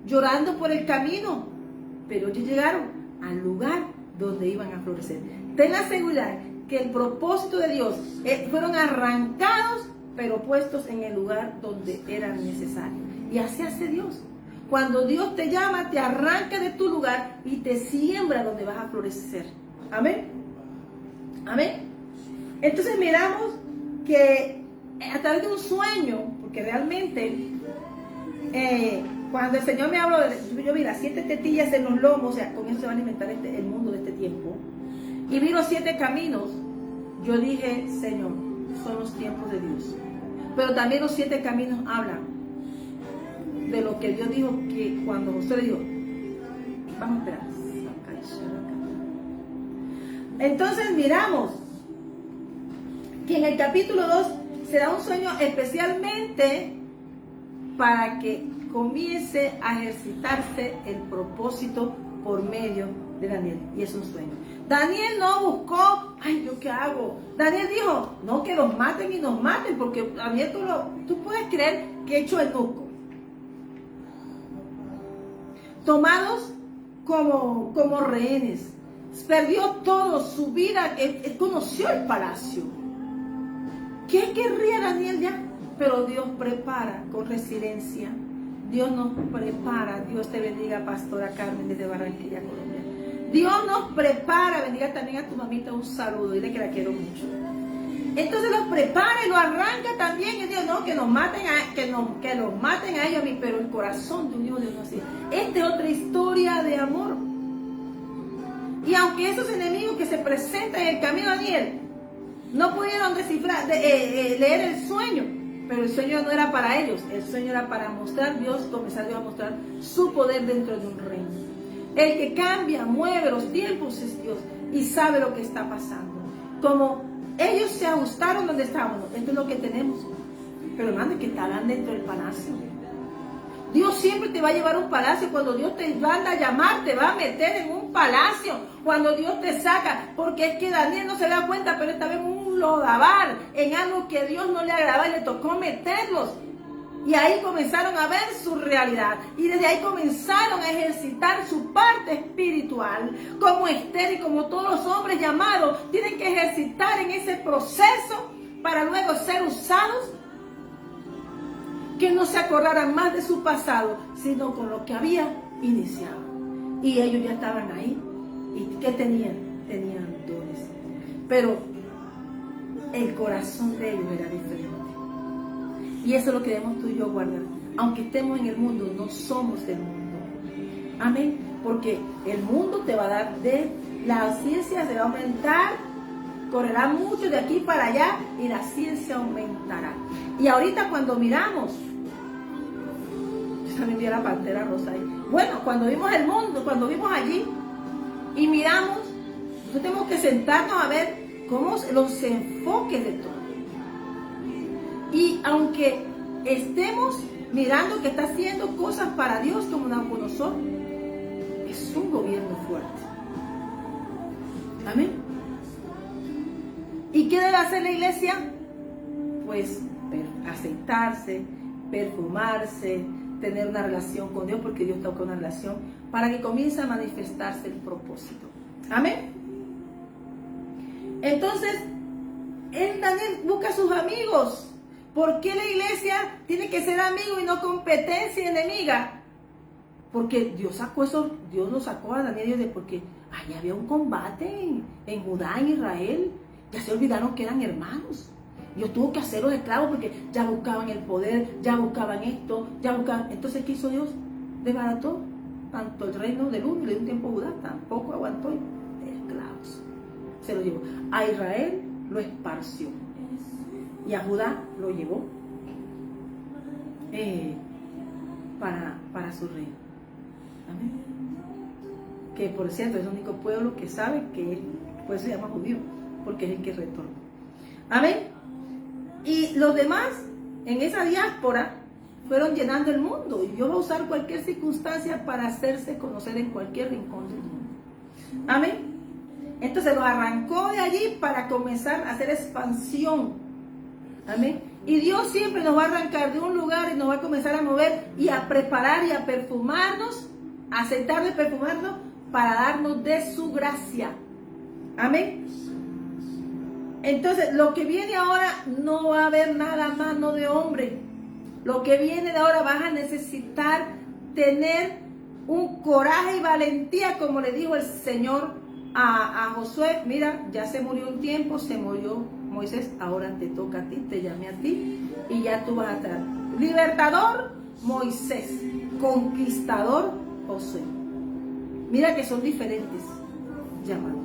llorando por el camino, pero ellos llegaron al lugar donde iban a florecer. Ten la seguridad que el propósito de Dios fueron arrancados, pero puestos en el lugar donde eran necesarios. Y así hace Dios. Cuando Dios te llama, te arranca de tu lugar y te siembra donde vas a florecer. Amén. Amén. Entonces miramos que a través de un sueño, porque realmente cuando el Señor me habló, yo vi las 7 tetillas en los lomos, o sea, con eso se va a alimentar el mundo de este tiempo, y vi los 7 caminos, yo dije, Señor, son los tiempos de Dios. Pero también los 7 caminos hablan de lo que Dios dijo, que cuando Josué le dijo, vamos a esperar. Entonces miramos que en el capítulo 2 se da un sueño especialmente para que comience a ejercitarse el propósito por medio de Daniel. Y es un sueño. Daniel no buscó, ¿yo qué hago? Daniel dijo, no, que los maten y nos maten, porque Daniel tú puedes creer que echó el nuco. Tomados como rehenes. Perdió todo, su vida, él conoció el palacio. ¿Qué querría Daniel ya? Pero Dios prepara con resiliencia. Dios nos prepara. Dios te bendiga, Pastora Carmen desde Barranquilla, Colombia. Dios nos prepara. Bendiga también a tu mamita, un saludo. Dile que la quiero mucho. Entonces los prepara y lo arranca también. Y Dios, no, que nos maten que los maten a ellos, pero el corazón de un hijo de Dios así. Esta es otra historia de amor. Y aunque esos enemigos que se presentan en el camino a Daniel no pudieron descifrar, leer el sueño, pero el sueño no era para ellos, el sueño era para mostrar comenzar Dios a mostrar su poder dentro de un reino. El que cambia, mueve los tiempos es Dios y sabe lo que está pasando. Como ellos se ajustaron donde estábamos, esto es lo que tenemos, pero hermano, que estarán dentro del palacio. Dios siempre te va a llevar a un palacio. Cuando Dios te manda a llamar, te va a meter en un palacio. Cuando Dios te saca, porque es que Daniel no se da cuenta, pero estaba en un lodavar, en algo que a Dios no le agradaba y le tocó meterlos. Y ahí comenzaron a ver su realidad. Y desde ahí comenzaron a ejercitar su parte espiritual. Como Esther y como todos los hombres llamados, tienen que ejercitar en ese proceso para luego ser usados. Que no se acordaran más de su pasado, sino con lo que había iniciado. Y ellos ya estaban ahí. ¿Y qué tenían? Tenían dones. Pero el corazón de ellos era diferente. Y eso es lo que debemos tú y yo guardar. Aunque estemos en el mundo, no somos del mundo. Amén. Porque el mundo te va a dar la ciencia se va a aumentar, correrá mucho de aquí para allá y la ciencia aumentará. Y ahorita cuando miramos, yo también vi a la pantera rosa ahí. Bueno, cuando vimos el mundo, cuando vimos allí y miramos, nosotros tenemos que sentarnos a ver cómo los enfoques de todo. Y aunque estemos mirando que está haciendo cosas para Dios como Nabucodonosor, es un gobierno fuerte. Amén. ¿Y qué debe hacer la iglesia? Pues aceitarse, perfumarse, tener una relación con Dios, porque Dios toca una relación, para que comience a manifestarse el propósito. Amén. Entonces, Daniel busca a sus amigos. ¿Por qué la iglesia tiene que ser amigo y no competencia enemiga? Porque Dios nos sacó a Daniel de porque allá había un combate en Judá, en Israel. Ya se olvidaron que eran hermanos. Dios tuvo que hacerlos esclavos porque ya buscaban el poder, ya buscaban esto, ya buscaban. Entonces, ¿qué hizo Dios? Desbarató tanto el reino del uno y le dio un tiempo a Judá, tampoco aguantó esclavos. Se lo llevó. A Israel lo esparció y a Judá lo llevó. para su reino. Amén. Que por cierto es el único pueblo que sabe que él, pues se llama judío, porque es el que retorna. Amén. Y los demás en esa diáspora fueron llenando el mundo, y Dios va a usar cualquier circunstancia para hacerse conocer en cualquier rincón del mundo. Amén. Entonces los arrancó de allí para comenzar a hacer expansión. Amén. Y Dios siempre nos va a arrancar de un lugar y nos va a comenzar a mover y a preparar y a perfumarnos, a aceptar de perfumarnos para darnos de su gracia. Amén. Entonces, lo que viene ahora no va a haber nada mano de hombre. Lo que viene de ahora vas a necesitar tener un coraje y valentía, como le dijo el Señor a Josué. Mira, ya se murió un tiempo, se murió Moisés, ahora te toca a ti, te llamé a ti y ya tú vas a estar. Libertador, Moisés. Conquistador, Josué. Mira que son diferentes llamados.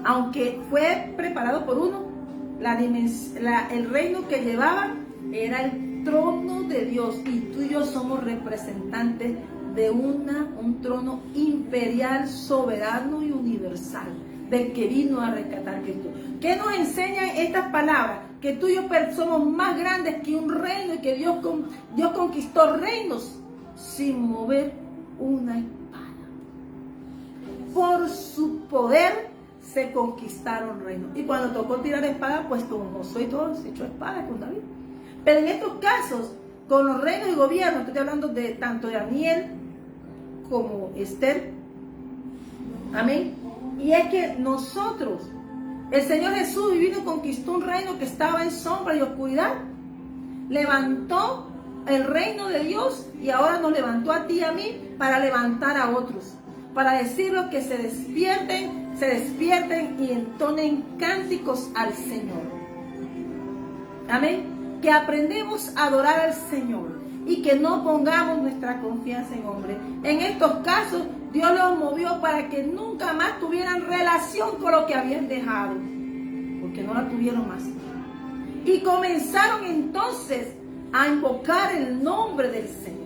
Aunque fue preparado por uno, el reino que llevaban era el trono de Dios, y tú y yo somos representantes de un trono imperial, soberano y universal, del que vino a rescatar a Cristo. ¿Qué nos enseñan estas palabras? Que tú y yo somos más grandes que un reino, y que Dios conquistó reinos sin mover una espada. Por su poder se conquistaron reinos. Y cuando tocó tirar espada, pues con Josué y todo, se echó espada con David. Pero en estos casos, con los reinos y gobiernos, estoy hablando de tanto de Daniel como Esther. Amén. Y es que nosotros, el Señor Jesús vino y conquistó un reino que estaba en sombra y oscuridad. Levantó el reino de Dios, y ahora nos levantó a ti y a mí para levantar a otros, para decirles que se despierten y entonen cánticos al Señor. Amén. Que aprendemos a adorar al Señor y que no pongamos nuestra confianza en hombres. En estos casos, Dios los movió para que nunca más tuvieran relación con lo que habían dejado, porque no la tuvieron más. Y comenzaron entonces a invocar el nombre del Señor.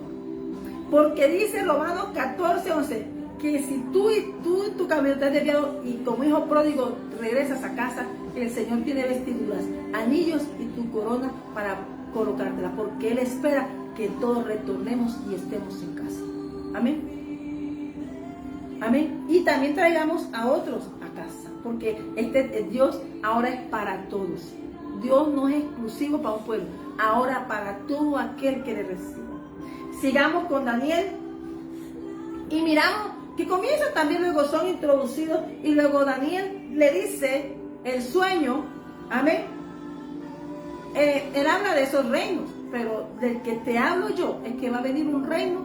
Porque dice Romanos 14:11, que si tú en tu camino te has desviado y como hijo pródigo regresas a casa, el Señor tiene vestiduras, anillos y tu corona para colocártela, porque Él espera que todos retornemos y estemos en casa. Amén. Amén. Y también traigamos a otros a casa, porque Dios ahora es para todos. Dios no es exclusivo para un pueblo, ahora para todo aquel que le reciba. Sigamos con Daniel y miramos que comienza también, luego son introducidos, y luego Daniel le dice el sueño. Amén. Él habla de esos reinos, pero del que te hablo yo es que va a venir un reino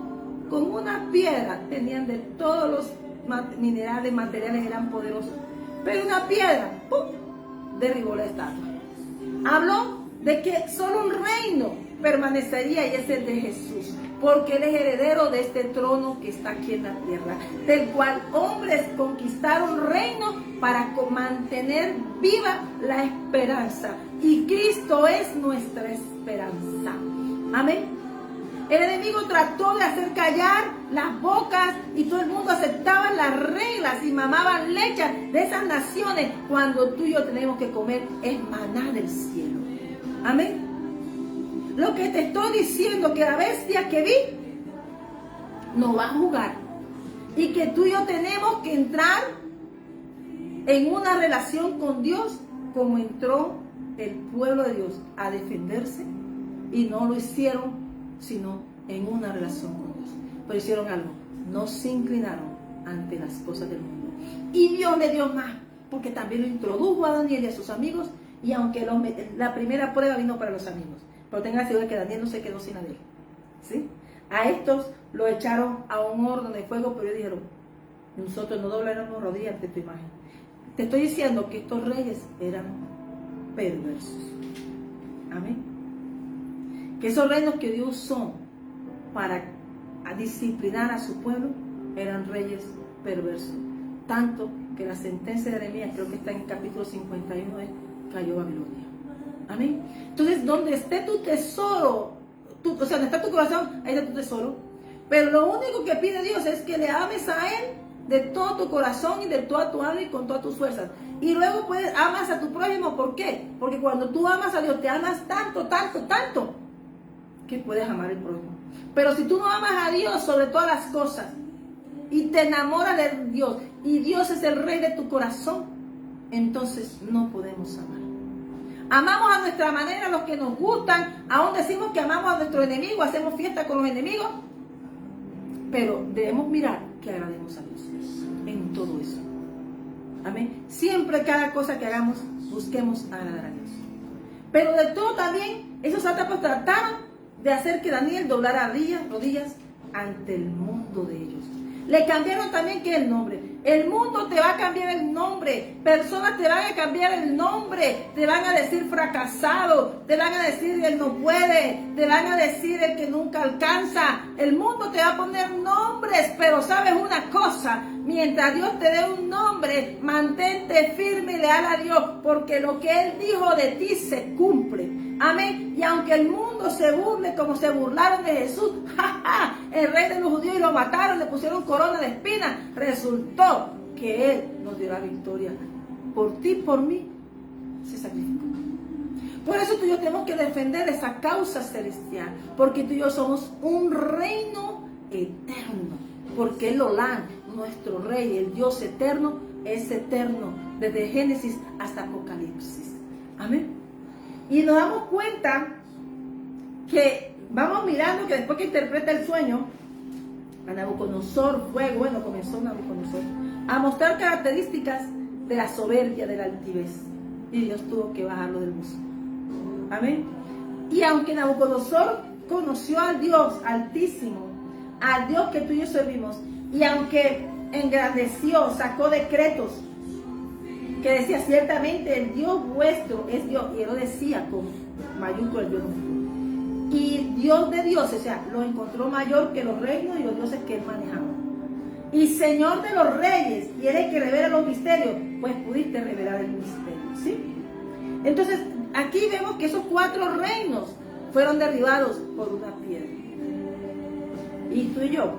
con una piedra. Tenían de todos los minerales, materiales, eran poderosos, pero una piedra, ¡pum!, derribó la estatua. Habló de que solo un reino permanecería, y es el de Jesús, porque Él es heredero de este trono que está aquí en la tierra, del cual hombres conquistaron reino para mantener viva la esperanza, y Cristo es nuestra esperanza. Amén. El enemigo trató de hacer callar las bocas, y todo el mundo aceptaba las reglas y mamaban leche de esas naciones, cuando tú y yo tenemos que comer es maná del cielo. Amén. Lo que te estoy diciendo, que la bestia que vi no va a jugar, y que tú y yo tenemos que entrar en una relación con Dios como entró el pueblo de Dios a defenderse, y no lo hicieron sino en una relación con Dios. Pero hicieron algo, no se inclinaron ante las cosas del mundo, y Dios le dio más, porque también lo introdujo a Daniel y a sus amigos. Y aunque la primera prueba vino para los amigos, pero tengan seguridad que Daniel no se quedó sin Daniel, ¿sí? A estos lo echaron a un horno de fuego, pero ellos dijeron, nosotros no doblaremos rodillas ante tu imagen. Te estoy diciendo que estos reyes eran perversos. Amén. Que esos reinos que Dios usó para disciplinar a su pueblo eran reyes perversos. Tanto que la sentencia de Jeremías, creo que está en el capítulo 51, es: cayó Babilonia. Amén. Entonces, donde esté tu tesoro, o sea, donde está tu corazón, ahí está tu tesoro. Pero lo único que pide Dios es que le ames a Él de todo tu corazón y de toda tu alma y con todas tus fuerzas. Y luego amas a tu prójimo. ¿Por qué? Porque cuando tú amas a Dios, te amas tanto, tanto, tanto, que puedes amar al prójimo. Pero si tú no amas a Dios sobre todas las cosas y te enamoras de Dios y Dios es el rey de tu corazón, entonces no podemos amar. Amamos a nuestra manera, a los que nos gustan, aún decimos que amamos a nuestros enemigos, hacemos fiesta con los enemigos, pero debemos mirar que agrademos a Dios en todo eso. Amén. Siempre cada cosa que hagamos, busquemos agradar a Dios. Pero de todo también, esos sátrapas trataron de hacer que Daniel doblara rodillas ante el mundo de ellos. Le cambiaron también que el nombre. El mundo te va a cambiar el nombre. Personas te van a cambiar el nombre. Te van a decir fracasado. Te van a decir el no puede. Te van a decir el que nunca alcanza. El mundo te va a poner nombres. Pero sabes una cosa. Mientras Dios te dé un nombre, mantente firme y leal a Dios. Porque lo que Él dijo de ti se cumple. Amén. Y aunque el mundo se burle como se burlaron de Jesús, el rey de los judíos, y lo mataron, le pusieron corona de espinas, resultó que Él nos dio la victoria. Por ti, por mí, se sacrificó. Por eso tú y yo tenemos que defender esa causa celestial, porque tú y yo somos un reino eterno, porque el Olán, nuestro rey, el Dios eterno, es eterno, desde Génesis hasta Apocalipsis. Amén. Y nos damos cuenta que vamos mirando que después que interpreta el sueño, a Nabucodonosor comenzó Nabucodonosor a mostrar características de la soberbia, de la altivez. Y Dios tuvo que bajarlo del busto. Amén. Y aunque Nabucodonosor conoció al Dios altísimo, al Dios que tú y yo servimos, y aunque engrandeció, sacó decretos que decía ciertamente el Dios vuestro es Dios, y él lo decía con mayúscula el Dios nuestro. Y Dios de dioses, o sea, lo encontró mayor que los reinos y los dioses que él manejaba. Y Señor de los reyes, y él es el que revela los misterios, pues pudiste revelar el misterio, ¿sí? Entonces, aquí vemos que esos 4 reinos fueron derribados por una piedra. Y tú y yo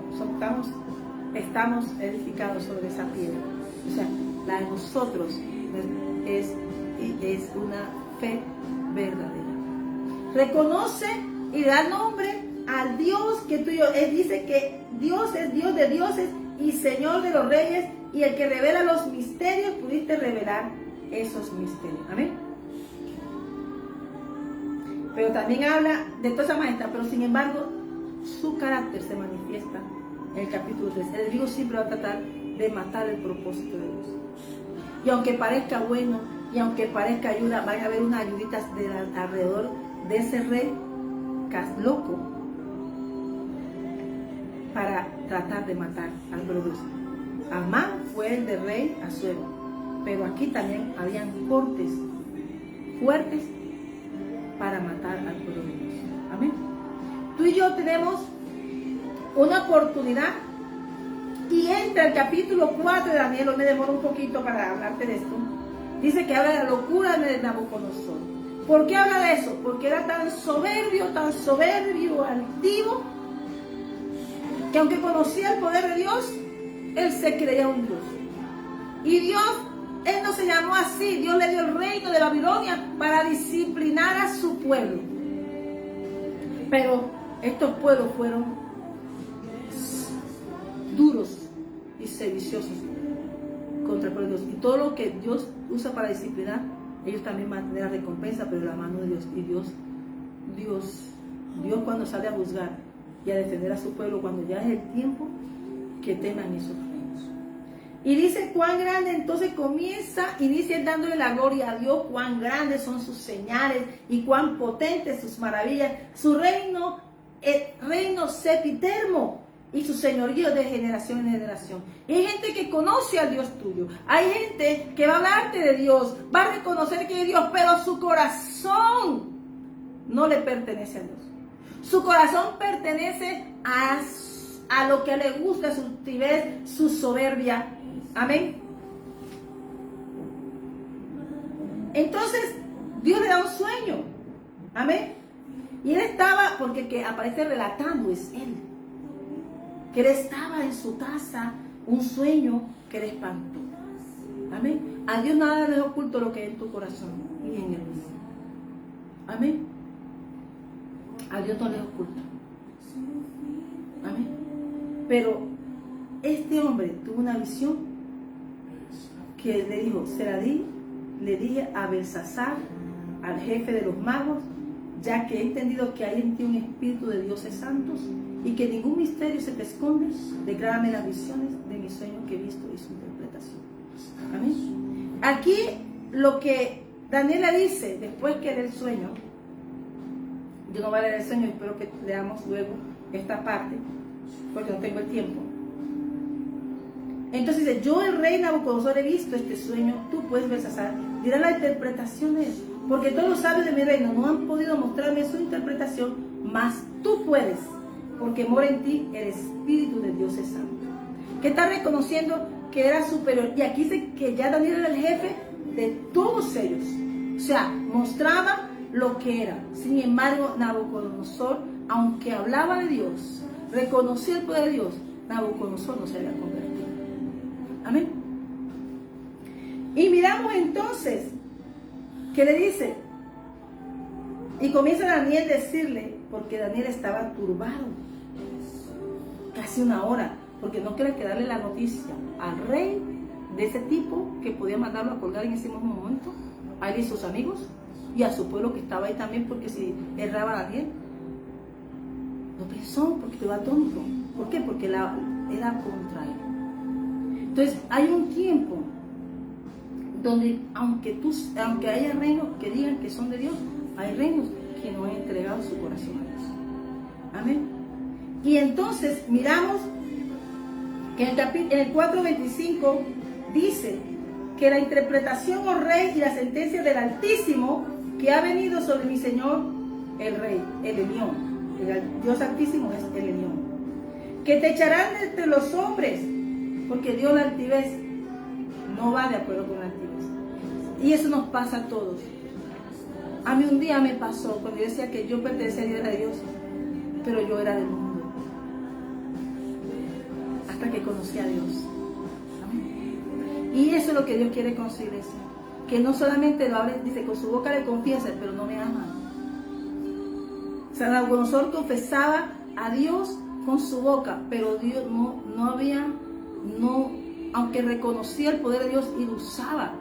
estamos edificados sobre esa piedra. O sea, la de nosotros es una fe verdadera. Reconoce y da nombre al Dios que tú y yo. Él dice que Dios es Dios de dioses y Señor de los reyes, y el que revela los misterios, pudiste revelar esos misterios. Amén. Pero también habla de toda esa majestad, pero sin embargo, su carácter se manifiesta en el capítulo 3. El enemigo siempre va a tratar de matar el propósito de Dios. Y aunque parezca bueno, y aunque parezca ayuda, van a haber unas ayuditas alrededor de ese rey loco para tratar de matar al pueblo de Dios. Amán fue el de rey Asuero, pero aquí también habían cortes fuertes para matar al pueblo de Dios. Amén. Tú y yo tenemos una oportunidad. Y entra el capítulo 4 de Daniel, hoy me demoro un poquito para hablarte de esto. Dice que habla de la locura de Nabucodonosor. ¿Por qué habla de eso? Porque era tan soberbio, altivo, que aunque conocía el poder de Dios, él se creía un Dios. Y Dios, él no se llamó así. Dios le dio el reino de Babilonia para disciplinar a su pueblo. Pero estos pueblos fueron duros y sediciosos contra el pueblo de Dios. Y todo lo que Dios usa para disciplinar, ellos también van a tener la recompensa, pero de la mano de Dios. Y Dios cuando sale a juzgar y a defender a su pueblo, cuando ya es el tiempo, que teman esos reinos. Y dice cuán grande, entonces inicia dándole la gloria a Dios, cuán grandes son sus señales y cuán potentes sus maravillas. Su reino, el reino sempiterno, y su señorío de generación en generación. Y hay gente que conoce al Dios tuyo. Hay gente que va a hablarte de Dios, va a reconocer que hay Dios, pero su corazón no le pertenece a Dios. Su corazón pertenece a lo que le gusta, su altivez, su soberbia. Amén. Entonces, Dios le da un sueño. Amén. Y él estaba, porque el que aparece relatando es él. Que él estaba en su casa, un sueño que le espantó. Amén. A Dios nada le oculto lo que hay en tu corazón y en él. Amén. A Dios no le oculto. Amén. Pero este hombre tuvo una visión que le dijo, le dije a Belsasar, al jefe de los magos, ya que he entendido que hay en ti un espíritu de dioses santos y que ningún misterio se te esconde, declárame las visiones de mi sueño que he visto y su interpretación. Amén. Aquí lo que Daniel le dice, después que lee el sueño, yo no voy a leer el sueño, espero que leamos luego esta parte, porque no tengo el tiempo. Entonces dice, yo el rey Nabucodonosor he visto este sueño, tú puedes Belsasar, dirá la interpretación de él, porque todos los sabios de mi reino no han podido mostrarme su interpretación, mas tú puedes, porque mora en ti el espíritu de Dios es santo. Que está reconociendo que era superior, y aquí dice que ya Daniel era el jefe de todos ellos, o sea, mostraba lo que era. Sin embargo, Nabucodonosor, aunque hablaba de Dios, reconocía el poder de Dios, Nabucodonosor no se había convertido. Amén. Y miramos entonces que le dice, y comienza Daniel a decirle, porque Daniel estaba turbado casi una hora, porque no quería que darle la noticia al rey de ese tipo que podía mandarlo a colgar en ese mismo momento, a él y sus amigos, y a su pueblo que estaba ahí también, porque si erraba Daniel, lo pensó, porque quedó tonto. ¿Por qué? Porque era contra él. Entonces hay un tiempo donde aunque haya reinos que digan que son de Dios, hay reinos que no han entregado su corazón a Dios. Amén. Y entonces miramos que en el 4:25 dice que la interpretación, oh rey, y la sentencia del Altísimo que ha venido sobre mi Señor el rey, el Elión, el Dios Altísimo es el Elión, que te echarán entre los hombres, porque Dios la altivez no va de acuerdo con la altivez. Y eso nos pasa a todos. A mí un día me pasó cuando yo decía que yo pertenecía a Dios, pero yo era del mundo, hasta que conocí a Dios. Amén. Y eso es lo que Dios quiere con su iglesia, que no solamente lo hable, dice, con su boca le confiesa, pero no me ama. O sea, Nabucodonosor confesaba a Dios con su boca, pero Dios aunque reconocía el poder de Dios y lo usaba.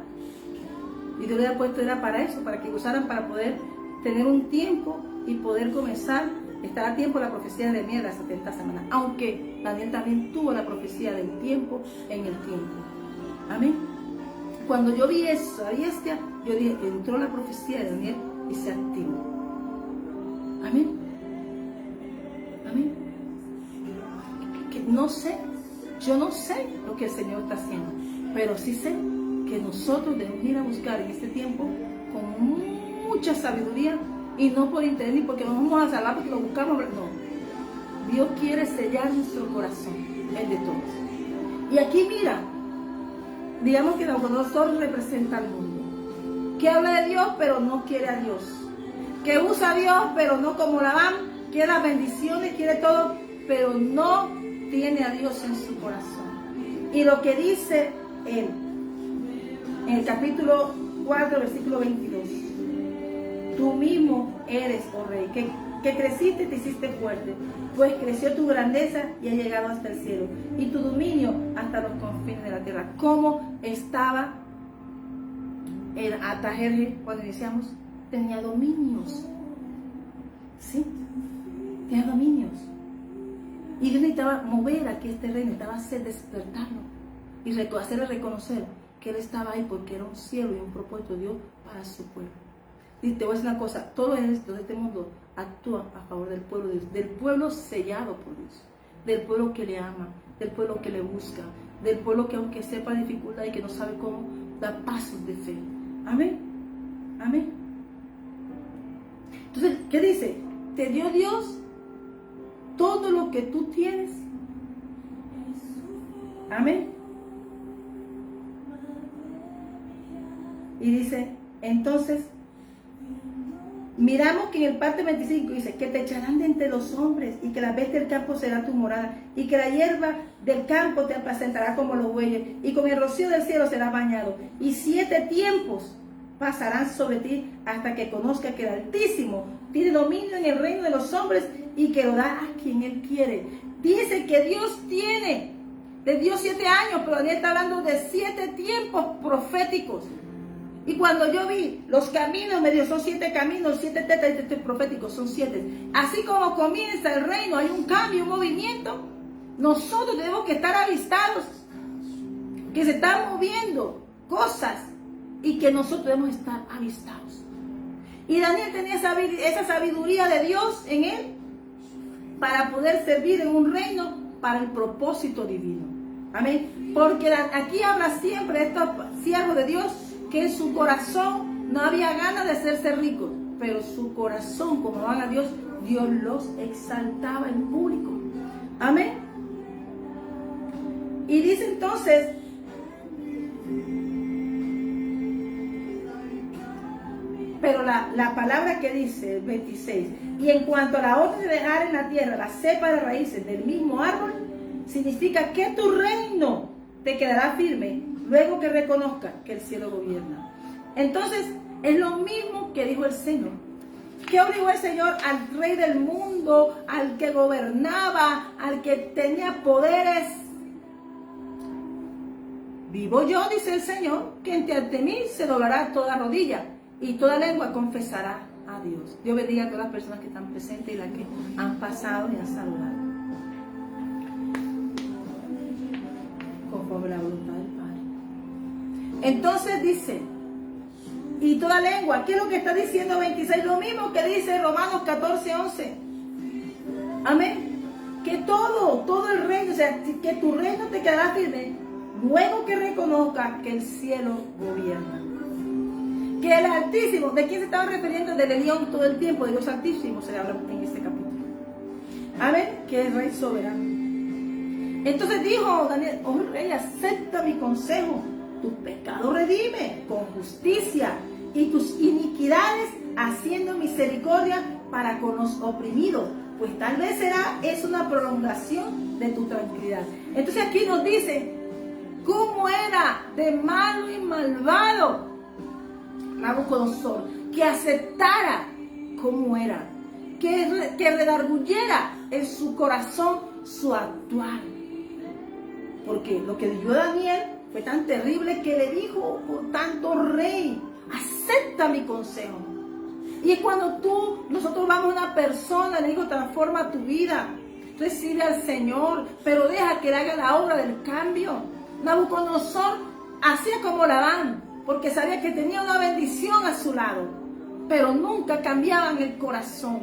Y Dios le había puesto, era para eso, para que lo usaran, para poder tener un tiempo y poder comenzar, estar a tiempo la profecía de Daniel, las 70 semanas. Aunque Daniel también tuvo la profecía del tiempo en el tiempo. Amén. Cuando yo vi eso, ahí yo dije, entró la profecía de Daniel y se activó. Amén. Amén. No sé, yo no sé lo que el Señor está haciendo, pero sí sé que nosotros debemos ir a buscar en este tiempo con mucha sabiduría, y no por interés ni porque nos vamos a salvar porque lo buscamos, no. Dios quiere sellar nuestro corazón, el de todos. Y aquí mira, digamos que Nabucodonosor representa al mundo, que habla de Dios pero no quiere a Dios, que usa a Dios pero no como Labán, quiere las bendiciones, quiere todo, pero no tiene a Dios en su corazón. Y lo que dice él en el capítulo 4, versículo 22, tú mismo eres, oh rey, que creciste y te hiciste fuerte, pues creció tu grandeza y ha llegado hasta el cielo, y tu dominio hasta los confines de la tierra. ¿Cómo estaba el Atajerje cuando iniciamos? Tenía dominios. ¿Sí? Tenía dominios. Y Dios necesitaba mover aquí este reino, necesitaba hacer despertarlo y hacerle reconocer que Él estaba ahí porque era un cielo y un propósito de Dios para su pueblo. Y te voy a decir una cosa, todo esto de este mundo actúa a favor del pueblo de Dios, del pueblo sellado por Dios, del pueblo que le ama, del pueblo que le busca, del pueblo que aunque sepa dificultad y que no sabe cómo, da pasos de fe. Amén. Amén. Entonces, ¿qué dice? Te dio Dios todo lo que tú tienes. Amén. Y dice, entonces, Miramos que en el parte 25 dice que te echarán de entre los hombres y que la bestia del campo será tu morada y que la hierba del campo te apacentará como los bueyes y con el rocío del cielo serás bañado y 7 tiempos pasarán sobre ti hasta que conozca que el Altísimo tiene dominio en el reino de los hombres y que lo da a quien Él quiere. Dice que Dios le dio 7 años, pero Daniel está hablando de 7 tiempos proféticos. Y cuando yo vi los caminos, me dijo, son 7 caminos, 7 tetas y 7 proféticos, son 7. Así como comienza el reino, hay un cambio, un movimiento. Nosotros tenemos que estar avistados, que se están moviendo cosas y que nosotros debemos estar avistados. Y Daniel tenía esa sabiduría de Dios en él para poder servir en un reino para el propósito divino. Amén. Porque aquí habla siempre estos siervos de Dios que en su corazón no había ganas de hacerse ricos, pero su corazón, como van a Dios, Dios los exaltaba en público. Amén. Y dice entonces, pero la palabra que dice, el 26, y en cuanto a la orden de dejar en la tierra la cepa de raíces del mismo árbol, significa que tu reino te quedará firme luego que reconozca que el cielo gobierna. Entonces, es lo mismo que dijo el Señor. ¿Qué obligó el Señor al rey del mundo, al que gobernaba, al que tenía poderes? Vivo yo, dice el Señor, que ante mí se doblará toda rodilla y toda lengua confesará a Dios. Dios bendiga a todas las personas que están presentes y las que han pasado y han saludado. Conforme la voluntad del Padre. Entonces dice, y toda lengua, ¿qué es lo que está diciendo 26? Lo mismo que dice Romanos 14:11. Amén. Que todo el reino, o sea, que tu reino te quedará firme luego que reconozca que el cielo gobierna. Que el Altísimo, ¿de quién se estaba refiriendo? Del Elión todo el tiempo, de Dios Altísimo se habla en este capítulo. Amén. Que es Rey soberano. Entonces dijo Daniel, oh Rey, acepta mi consejo. Tus pecados redime con justicia y tus iniquidades haciendo misericordia para con los oprimidos. Pues tal vez es una prolongación de tu tranquilidad. Entonces aquí nos dice cómo era de malo y malvado Nabucodonosor, que aceptara cómo era, que redarguyera en su corazón su actuar. Porque lo que dijo Daniel fue tan terrible que le dijo, por tanto, rey, acepta mi consejo. Y es cuando nosotros vamos a una persona, le digo, transforma tu vida, recibe al Señor, pero deja que le haga la obra del cambio. Nabucodonosor hacía como Labán, porque sabía que tenía una bendición a su lado, pero nunca cambiaban el corazón.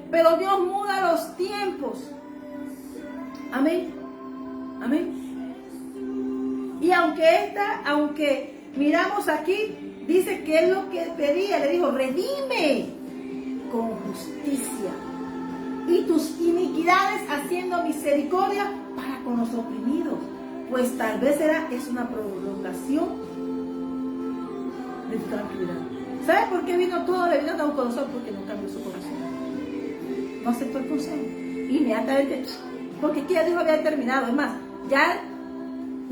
Pero Dios muda los tiempos. Amén. Amén. Y aunque miramos aquí, dice que es lo que pedía, le dijo, redime con justicia y tus iniquidades haciendo misericordia para con los oprimidos. Pues tal vez es una prolongación de tu tranquilidad. ¿Sabes por qué vino todo? Le vino a Nabucodonosor porque no cambió su corazón. No aceptó el consejo. Inmediatamente, porque aquí ya Dios había terminado. Es más, ya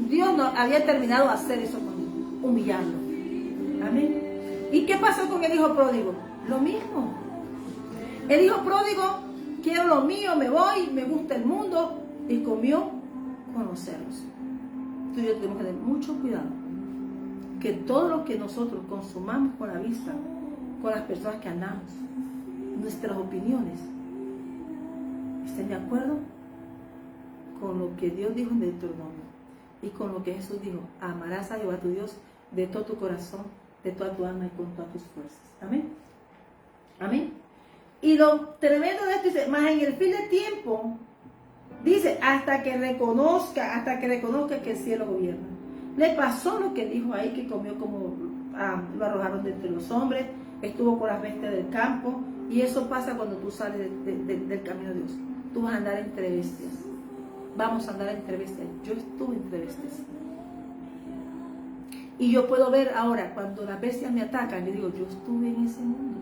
Dios no había terminado de hacer eso con él, humillarlo. Amén. ¿Y qué pasó con el hijo pródigo? Lo mismo. El hijo pródigo, quiero lo mío, me voy, me gusta el mundo, y comió conocerlos. Tú y yo tenemos que tener mucho cuidado, que todo lo que nosotros consumamos con la vista, con las personas que andamos, nuestras opiniones, estén de acuerdo con lo que Dios dijo en Deuteronomio y con lo que Jesús dijo: amarás a Jehová tu Dios de todo tu corazón, de toda tu alma y con todas tus fuerzas. Amén. Amén. Y lo tremendo de esto dice, más en el fin del tiempo, dice, hasta que reconozca que el cielo gobierna. Le pasó lo que dijo ahí, que comió como lo arrojaron de entre los hombres, estuvo con las bestias del campo, y eso pasa cuando tú sales del camino de Dios. Tú vas a andar entre bestias. Vamos a andar entre bestias. Yo estuve entre bestias. Y yo puedo ver ahora, cuando las bestias me atacan, yo digo, yo estuve en ese mundo.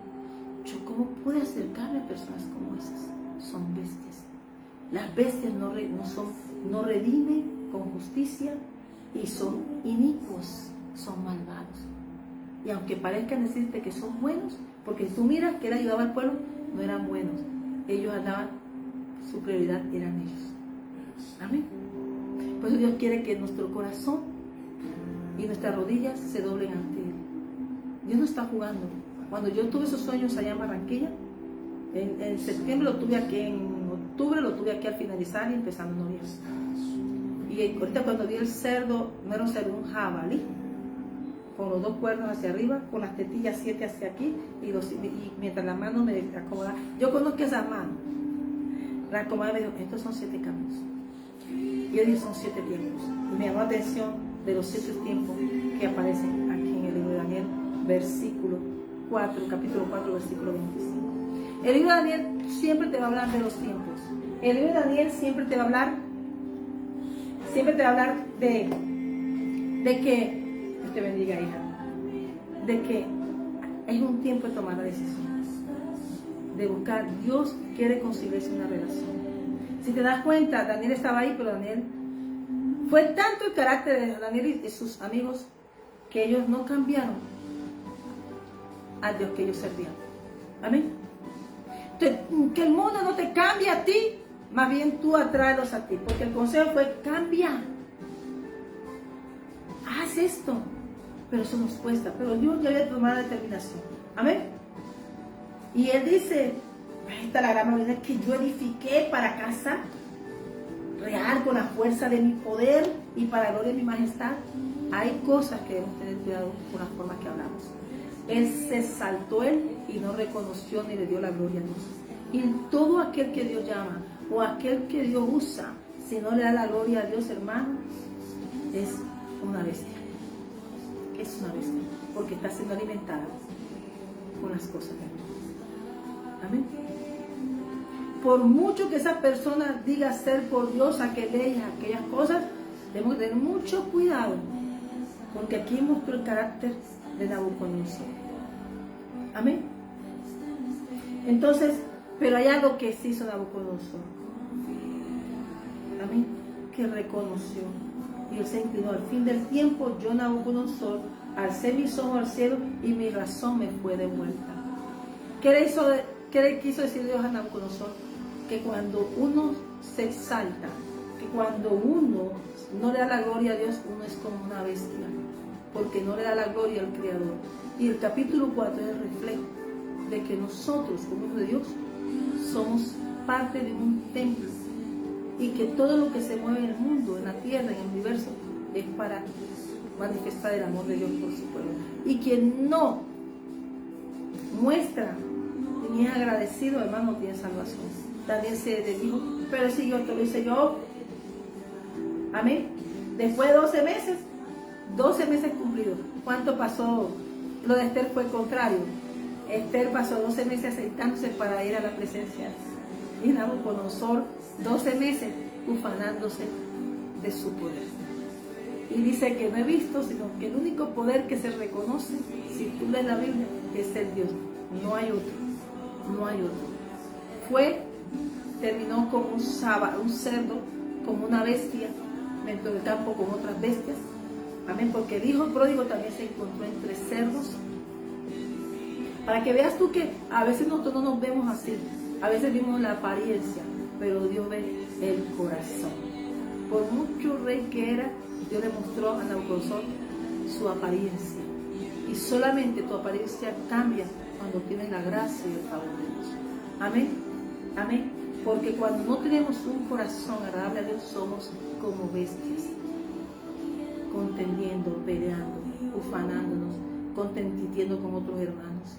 yo cómo pude acercarme a personas como esas. Son bestias. Las bestias no redimen con justicia y son inicuos, son malvados. Y aunque parezcan decirte que son buenos, porque tú miras que él ayudaba al pueblo, no eran buenos. Ellos andaban, su prioridad eran ellos. Amén. Por eso Dios quiere que nuestro corazón y nuestras rodillas se doblen ante Él. Dios no está jugando. Cuando yo tuve esos sueños allá en Barranquilla, en septiembre lo tuve aquí, en octubre lo tuve aquí al finalizar y empezando en noviembre. Y ahorita cuando vi el cerdo, no era un cerdo, un jabalí, con los 2 cuernos hacia arriba, con las tetillas 7 hacia aquí, y mientras la mano me acomodaba, yo conozco esa mano, la acomodaba y me dijo, estos son 7 caminos. Y él dijo, son 7 tiempos. Y me llamó la atención de los 7 tiempos que aparecen aquí en el libro de Daniel, capítulo 4, versículo 25. El libro de Daniel siempre te va a hablar de los tiempos. El libro de Daniel siempre te va a hablar de que, Dios te bendiga, hija, de que es un tiempo de tomar la decisión, de buscar. Dios quiere conseguirse una relación. Si te das cuenta, Daniel estaba ahí, pero Daniel, fue tanto el carácter de Daniel y sus amigos que ellos no cambiaron al Dios que ellos servían. Amén. Entonces, que el mundo no te cambie a ti, más bien tú atráelos a ti, porque el consejo fue: cambia, haz esto. Pero eso nos cuesta, pero Dios ya había tomado la determinación. Amén. Y él dice, esta es la gran mayoría que yo edifiqué para casa real con la fuerza de mi poder y para la gloria de mi majestad. Hay cosas que debemos tener cuidado con las formas que hablamos. Él se exaltó y no reconoció ni le dio la gloria a Dios. Y todo aquel que Dios llama o aquel que Dios usa, si no le da la gloria a Dios, hermano, es una bestia. Es una bestia, porque está siendo alimentada con las cosas de Dios. Amén. Por mucho que esa persona diga ser por Dios aquellas cosas, debemos tener mucho cuidado, porque aquí mostró el carácter de Nabucodonosor. Amén. Entonces, pero hay algo que sí hizo Nabucodonosor. Amén. Que reconoció. Y él se inclinó. Al fin del tiempo, yo, Nabucodonosor, alcé mis ojos al cielo y mi razón me fue devuelta. ¿Qué le quiso decir Dios a Nabucodonosor? Que cuando uno se exalta, que cuando uno no le da la gloria a Dios, uno es como una bestia, porque no le da la gloria al Creador. Y el capítulo 4 es el reflejo de que nosotros, como hijos de Dios, somos parte de un templo, y que todo lo que se mueve en el mundo, en la tierra, en el universo, es para manifestar el amor de Dios por su pueblo. Y quien no muestra ni es agradecido, hermano, no tiene salvación. También se le dijo, pero si yo te lo hice yo. Amén. Después de 12 meses cumplidos. ¿Cuánto pasó? Lo de Esther fue contrario. Esther pasó 12 meses aceitándose para ir a la presencia. Y Nabucodonosor 12 meses ufanándose de su poder. Y dice que no he visto, sino que el único poder que se reconoce, si tú lees la Biblia, es el Dios. No hay otro. No hay otro. Terminó como un cerdo, como una bestia, dentro del campo con otras bestias. Amén, porque el hijo pródigo también se encontró entre cerdos. Para que veas tú que a veces nosotros no nos vemos así. A veces vimos la apariencia, pero Dios ve el corazón. Por mucho rey que era, Dios le mostró a Nabucodonosor su apariencia. Y solamente tu apariencia cambia cuando tienes la gracia y el favor de Dios. Amén. Amén. Porque cuando no tenemos un corazón agradable a Dios, somos como bestias, contendiendo, peleando, ufanándonos, contentiendo con otros hermanos.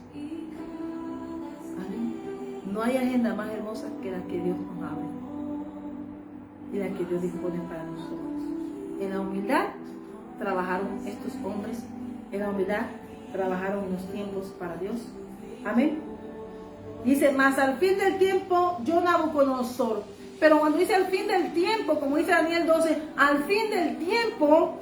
Amén. No hay agenda más hermosa que la que Dios nos abre y la que Dios dispone para nosotros. En la humildad trabajaron estos hombres, en la humildad trabajaron en los tiempos para Dios. Amén. Dice, mas al fin del tiempo, yo, Nabucodonosor. Pero cuando dice al fin del tiempo, como dice Daniel 12, al fin del tiempo,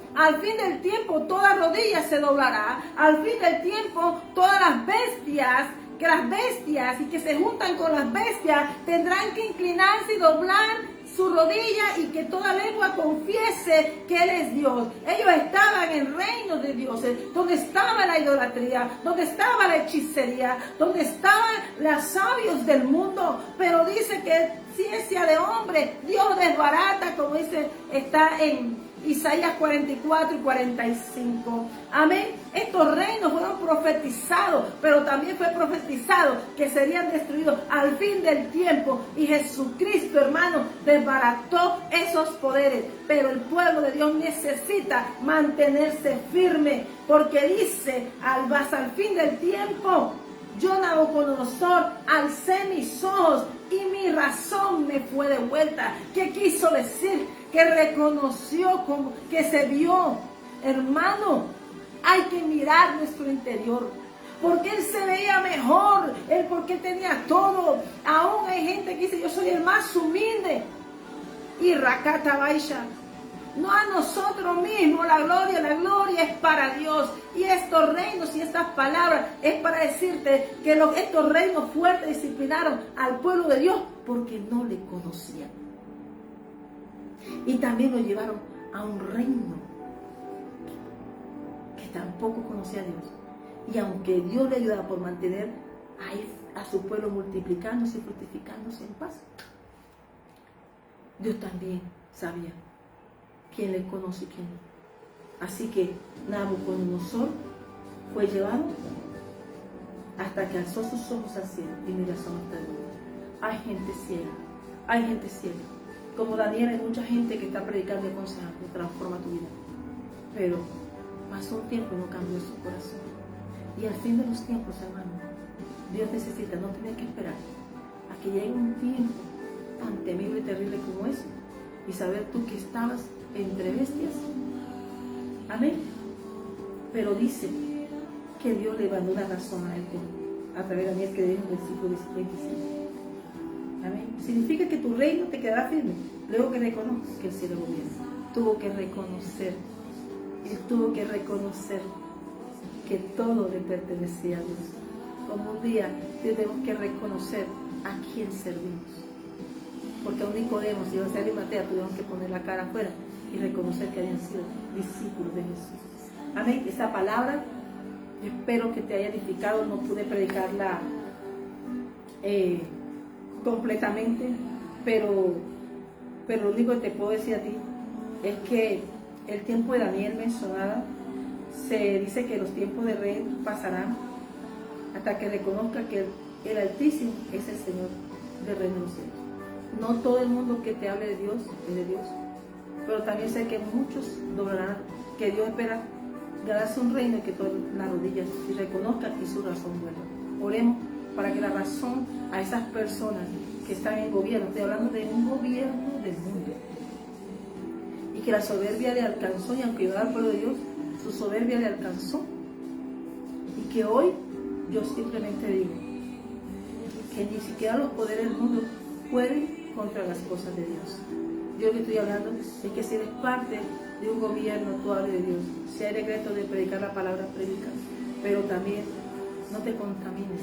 toda rodilla se doblará. Al fin del tiempo, todas las bestias que las bestias y que se juntan con las bestias tendrán que inclinarse y doblar su rodilla y que toda lengua confiese que Él es Dios. Ellos estaban en el reino de dioses, donde estaba la idolatría, donde estaba la hechicería, donde estaban los sabios del mundo. Pero dice que ciencia de hombre Dios desbarata, como dice, está en Isaías 44 y 45. Amén. Estos reinos fueron profetizados, pero también fue profetizado que serían destruidos al fin del tiempo. Y Jesucristo, hermano, desbarató esos poderes. Pero el pueblo de Dios necesita mantenerse firme, porque dice, hasta el fin del tiempo, yo, Nabucodonosor, alcé mis ojos y mi razón me fue devuelta. ¿Qué quiso decir? Que reconoció, como que se vio. Hermano, hay que mirar nuestro interior. Porque él se veía mejor, porque él tenía todo. Aún hay gente que dice, yo soy el más humilde. Y Rakata Baisha. No a nosotros mismos, la gloria es para Dios. Y estos reinos y estas palabras es para decirte que estos reinos fuertes disciplinaron al pueblo de Dios porque no le conocían. Y también lo llevaron a un reino que tampoco conocía a Dios. Y aunque Dios le ayudaba por mantener a su pueblo multiplicándose y fructificándose en paz, Dios también sabía quién le conoce y quién no. Así que Nabucodonosor fue llevado hasta que alzó sus ojos al cielo y miró a su alrededor. Hay gente ciega, hay gente ciega. Como Daniel, hay mucha gente que está predicando y aconsejando, transforma tu vida. Pero pasó un tiempo y no cambió su corazón. Y al fin de los tiempos, hermano, Dios necesita, no tiene que esperar a que llegue un tiempo tan temible y terrible como ese y saber tú que estabas entre bestias. Amén. Pero dice que Dios le mandó una razón a él a través de Daniel, que dijo en el versículo 25. Amén. Significa que tu reino te quedará firme luego que reconozcas que el cielo gobierna. Tuvo que reconocer, él tuvo que reconocer que todo le pertenecía a Dios. Como un día tenemos que reconocer a quién servimos. Porque a un Nicodemo y a José de Arimatea tuvieron que poner la cara afuera y reconocer que habían sido discípulos de Jesús. Amén. Esa palabra, espero que te haya edificado. No pude predicarla completamente, pero lo único que te puedo decir a ti es que el tiempo de Daniel mencionada, se dice que los tiempos de rey pasarán hasta que reconozca que el Altísimo es el Señor del reino de los cielos. No todo el mundo que te hable de Dios es de Dios, pero también sé que muchos doblarán, que Dios espera ganarse un reino y que todas las rodillas y reconozcan y su razón vuelva. Oremos para que la razón a esas personas que están en gobierno, estoy hablando de un gobierno del mundo, y que la soberbia le alcanzó, y aunque iba al pueblo de Dios, su soberbia le alcanzó, y que hoy yo simplemente digo que ni siquiera los poderes del mundo pueden contra las cosas de Dios. Yo que estoy hablando es que si eres parte de un gobierno, tú hables de Dios. Si hay decreto de predicar la palabra, predica, pero también no te contamines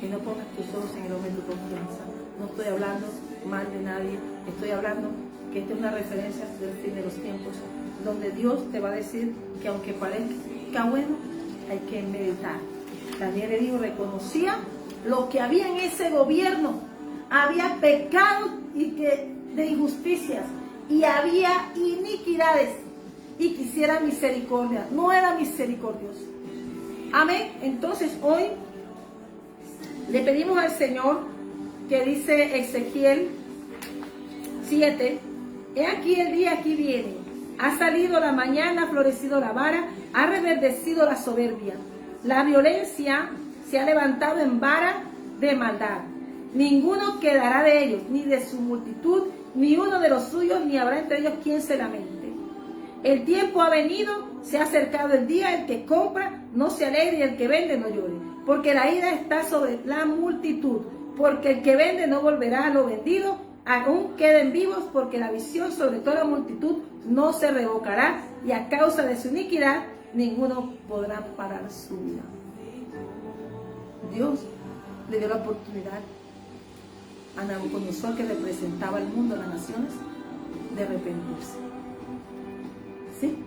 y no pongas tus ojos en el hombre de tu confianza. No estoy hablando mal de nadie, estoy hablando que esta es una referencia del fin de los tiempos, donde Dios te va a decir que aunque parezca bueno, hay que meditar. Daniel le dijo, reconocía lo que había en ese gobierno. Había pecados de injusticias y había iniquidades, y quisiera misericordia, no era misericordioso. Amén. Entonces hoy le pedimos al Señor, que dice Ezequiel 7, he aquí el día aquí viene, ha salido la mañana, ha florecido la vara, ha reverdecido la soberbia, la violencia se ha levantado en vara de maldad. Ninguno quedará de ellos, ni de su multitud, ni uno de los suyos, ni habrá entre ellos quien se lamente. El tiempo ha venido, se ha acercado el día, el que compra no se alegre y el que vende no llore, porque la ira está sobre la multitud, porque el que vende no volverá a lo vendido, aún queden vivos, porque la visión sobre toda la multitud no se revocará, y a causa de su iniquidad ninguno podrá parar su vida. Dios le dio la oportunidad a Nabucodonosor, que representaba al mundo, a las naciones, de arrepentirse. ¿Sí?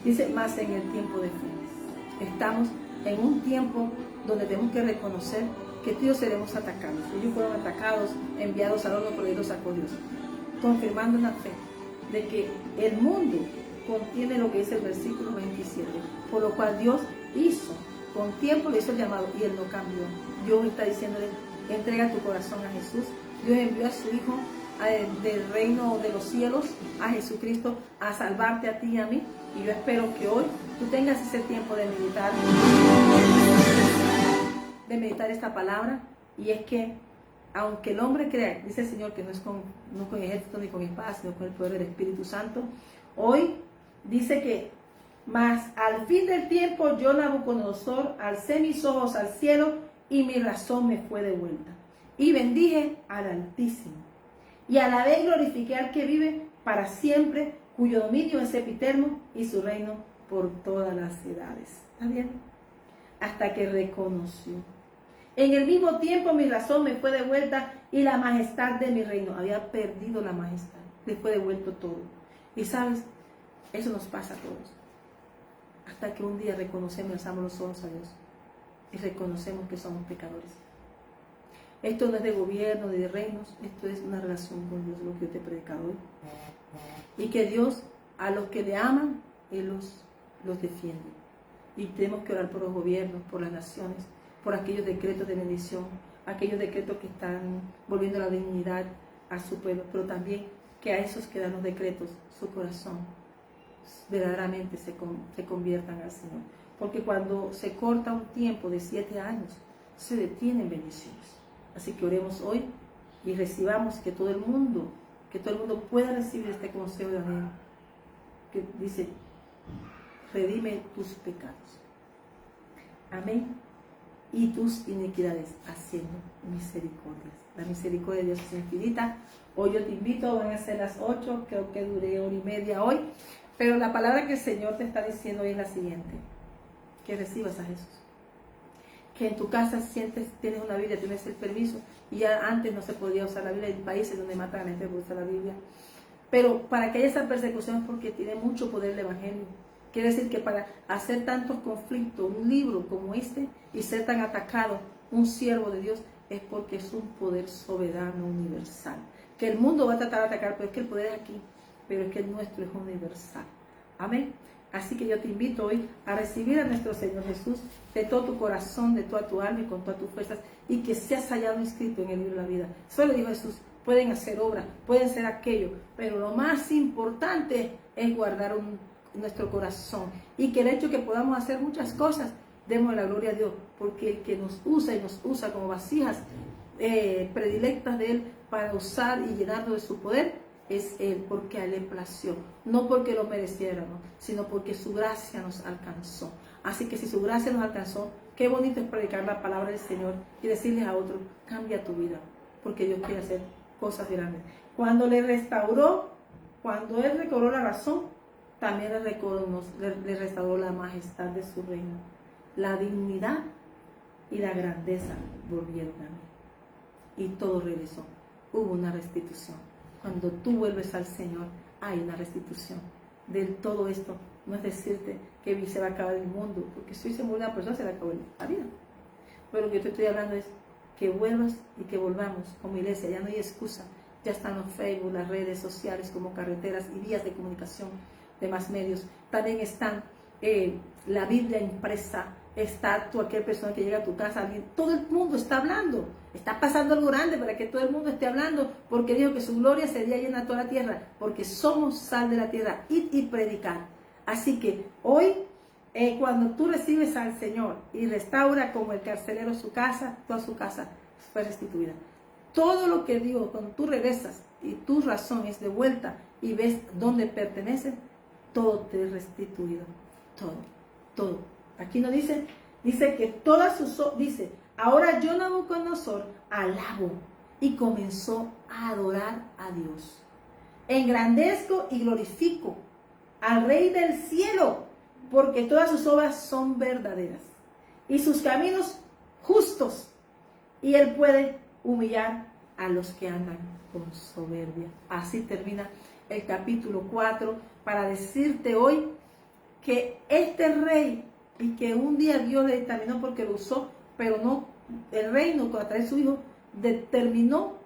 Dice, más en el tiempo de fin. Estamos en un tiempo donde tenemos que reconocer que tú y yo seremos atacados. Ellos fueron atacados, enviados al horno, pero Dios los sacó Dios. Confirmando la fe de que el mundo contiene lo que dice el versículo 27, por lo cual Dios hizo, con tiempo le hizo el llamado y él no cambió. Dios está diciéndole, entrega tu corazón a Jesús. Dios envió a su Hijo del reino de los cielos, a Jesucristo, a salvarte a ti y a mí. Y yo espero que hoy tú tengas ese tiempo de meditar esta palabra. Y es que aunque el hombre crea, dice el Señor, que no es con ejército ni con espada, sino con el poder del Espíritu Santo, hoy dice que, mas al fin del tiempo yo, Nabucodonosor, alcé mis ojos al cielo y mi razón me fue devuelta. Y bendije al Altísimo. Y alabé y glorifiqué al que vive para siempre, cuyo dominio es sempiterno y su reino por todas las edades. ¿Está bien? Hasta que reconoció. En el mismo tiempo mi razón me fue devuelta y la majestad de mi reino. Había perdido la majestad. Le fue devuelto todo. Y sabes, eso nos pasa a todos. Hasta que un día reconocemos, alzamos los ojos a Dios y reconocemos que somos pecadores. Esto no es de gobierno, ni de reinos, esto es una relación con Dios, lo que yo te he predicado hoy. Y que Dios, a los que le aman, Él los defiende. Y tenemos que orar por los gobiernos, por las naciones, por aquellos decretos de bendición, aquellos decretos que están volviendo la dignidad a su pueblo, pero también que a esos que dan los decretos, su corazón verdaderamente se conviertan al Señor. Porque cuando se corta un tiempo de 7 años, se detienen bendiciones. Así que oremos hoy y recibamos que todo el mundo pueda recibir este consejo de Daniel, que dice, redime tus pecados. Amén. Y tus iniquidades, haciendo misericordias. La misericordia de Dios es infinita. Hoy yo te invito, van a ser las 8, creo que duré 1:30 hoy, pero la palabra que el Señor te está diciendo hoy es la siguiente: que recibas a Jesús. Que en tu casa tienes una Biblia, tienes el permiso, y ya antes no se podía usar la Biblia, en países donde matan a la gente por usar la Biblia. Pero para que haya esa persecución es porque tiene mucho poder el Evangelio. Quiere decir que para hacer tantos conflictos, un libro como este, y ser tan atacado, un siervo de Dios, es porque es un poder soberano, universal. Que el mundo va a tratar de atacar, pero es que el poder es aquí, pero es que el nuestro es universal. Amén. Así que yo te invito hoy a recibir a nuestro Señor Jesús de todo tu corazón, de toda tu alma y con todas tus fuerzas, y que seas hallado inscrito en el libro de la vida. Solo dijo Jesús, pueden hacer obras, pueden ser aquello, pero lo más importante es guardar nuestro corazón, y que el hecho que podamos hacer muchas cosas, demos la gloria a Dios, porque el que nos usa y nos usa como vasijas predilectas de Él para usar y llenarnos de su poder, es Él, porque a Él le plació, no porque lo mereciéramos, sino porque su gracia nos alcanzó. Así que si su gracia nos alcanzó, qué bonito es predicar la palabra del Señor y decirles a otros, cambia tu vida, porque Dios quiere hacer cosas grandes. Cuando le restauró, cuando Él recobró la razón, también le restauró la majestad de su reino. La dignidad y la grandeza volvieron a mí. Y todo regresó. Hubo una restitución. Cuando tú vuelves al Señor, hay una restitución. Del todo esto no es decirte que se va a acabar el mundo, porque si hoy se muere una persona, se le acabó la vida. Pero lo que yo te estoy hablando es que vuelvas y que volvamos como iglesia. Ya no hay excusa. Ya están los Facebook, las redes sociales como carreteras y vías de comunicación, demás medios. También están la Biblia impresa, está cualquier persona que llega a tu casa, todo el mundo está hablando, está pasando algo grande para que todo el mundo esté hablando, porque dijo que su gloria sería llena toda la tierra, porque somos sal de la tierra, id y predicar. Así que hoy, cuando tú recibes al Señor y restaura como el carcelero su casa, toda su casa fue restituida. Todo lo que Dios, cuando tú regresas y tu razón es de vuelta y ves dónde pertenece, todo te es restituido. Todo. Aquí no dice que todas sus, dice, ahora yo, Nabucodonosor, alabo, y comenzó a adorar a Dios. Engrandezco y glorifico al Rey del cielo, porque todas sus obras son verdaderas y sus caminos justos, y Él puede humillar a los que andan con soberbia. Así termina el capítulo 4 para decirte hoy que este rey, y que un día Dios le determinó porque lo usó, pero no, el reino a través de su hijo determinó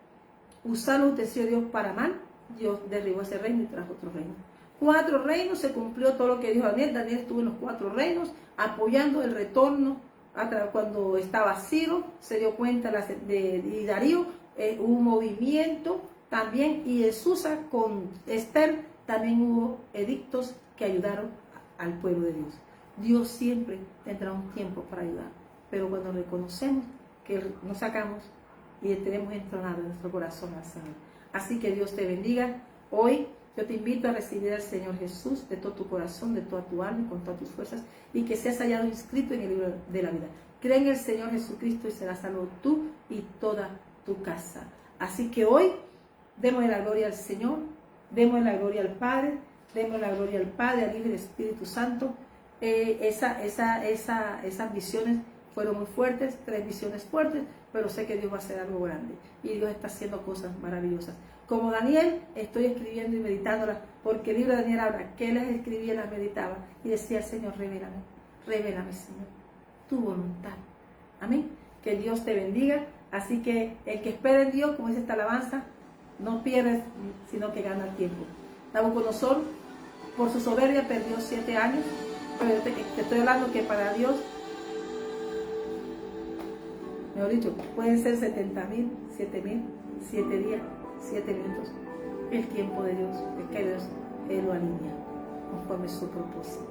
usar los utensilios de Dios para mal. Dios derribó ese reino y trajo otro reino. 4 reinos, se cumplió todo lo que dijo Daniel. Daniel estuvo en los 4 reinos apoyando el retorno. Cuando estaba Ciro, se dio cuenta y Darío, hubo un movimiento también, y en Susa con Esther también hubo edictos que ayudaron al pueblo de Dios. Dios siempre tendrá un tiempo para ayudar, pero cuando reconocemos que nos sacamos y tenemos entronado en nuestro corazón al Señor. Así que Dios te bendiga. Hoy yo te invito a recibir al Señor Jesús de todo tu corazón, de toda tu alma y con todas tus fuerzas, y que seas hallado inscrito en el libro de la vida. Cree en el Señor Jesucristo y serás salvo tú y toda tu casa. Así que hoy demos la gloria al Señor, demos la gloria al Padre, demos la gloria al Padre, al Hijo y al Espíritu Santo. Esas visiones fueron muy fuertes, 3 visiones fuertes, pero sé que Dios va a hacer algo grande y Dios está haciendo cosas maravillosas. Como Daniel, estoy escribiendo y meditándolas, porque el libro de Daniel habla que él las escribía y las meditaba y decía: Señor, revélame, revélame, Señor, tu voluntad. Amén. Que Dios te bendiga. Así que el que espera en Dios, como dice esta alabanza, no pierde, sino que gana tiempo. Nabucodonosor, por su soberbia, perdió 7 años, pero te estoy hablando que para Dios, mejor dicho, pueden ser 70,000, 7,000, 7 días, 7 minutos. El tiempo de Dios, es que Dios Él lo alinea conforme su propósito.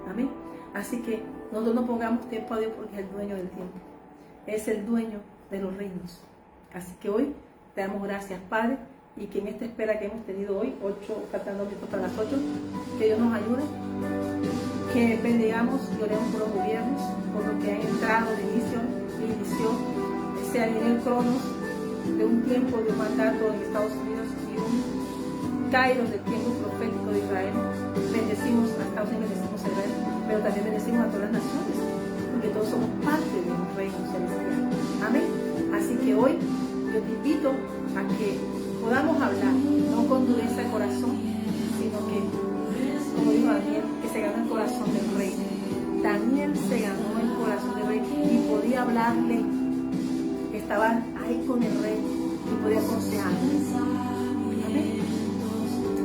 Amén. Así que nosotros no pongamos tiempo a Dios, porque es el dueño del tiempo, es el dueño de los reinos. Así que hoy te damos gracias, Padre, y que en esta espera que hemos tenido hoy, 8, faltando minutos para las 8, que Dios nos ayude, que bendigamos y oremos por los gobiernos, por lo que han entrado de inicio, se alineó el cronos de un tiempo de un mandato en Estados Unidos y un kairos del tiempo profético de Israel. Bendecimos a Estados Unidos, bendecimos a Israel, pero también bendecimos a todas las naciones, porque todos somos parte de un reino celestial. Amén. Así que hoy yo te invito a que podamos hablar, no con dureza de corazón, sino que, como dijo Daniel, que se ganó el corazón del rey. Daniel se ganó el corazón del rey y podía hablarle, estaba ahí con el rey y podía aconsejarle. Amén.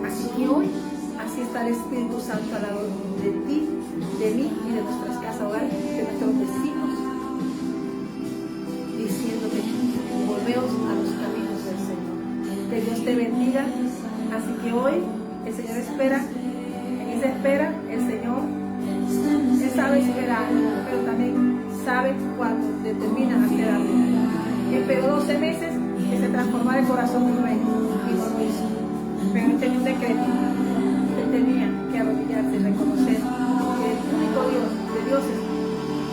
Así que hoy, así está el Espíritu Santo al lado de ti, de mí y de nuestras casas hogares, de nuestros vecinos, diciéndote: volveos a los caminos del Señor. Que Dios te bendiga. Así que hoy el Señor espera, en esa espera el Señor, Él sabe esperar, pero también sabe cuando determina hacer algo. Esperó 12 meses que se transformara el corazón del rey y no lo hizo. Pero Él tenía un decreto. Él tenía que arrodillarse y reconocer que el único Dios de dioses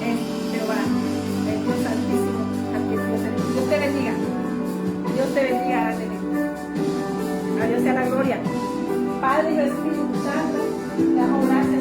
es Jehová, el Dios Santísimo, al que Dios es. Dios te bendiga. Dios te bendiga grandemente. A Dios sea la gloria. Padre y Espíritu Santo, te damos gracias.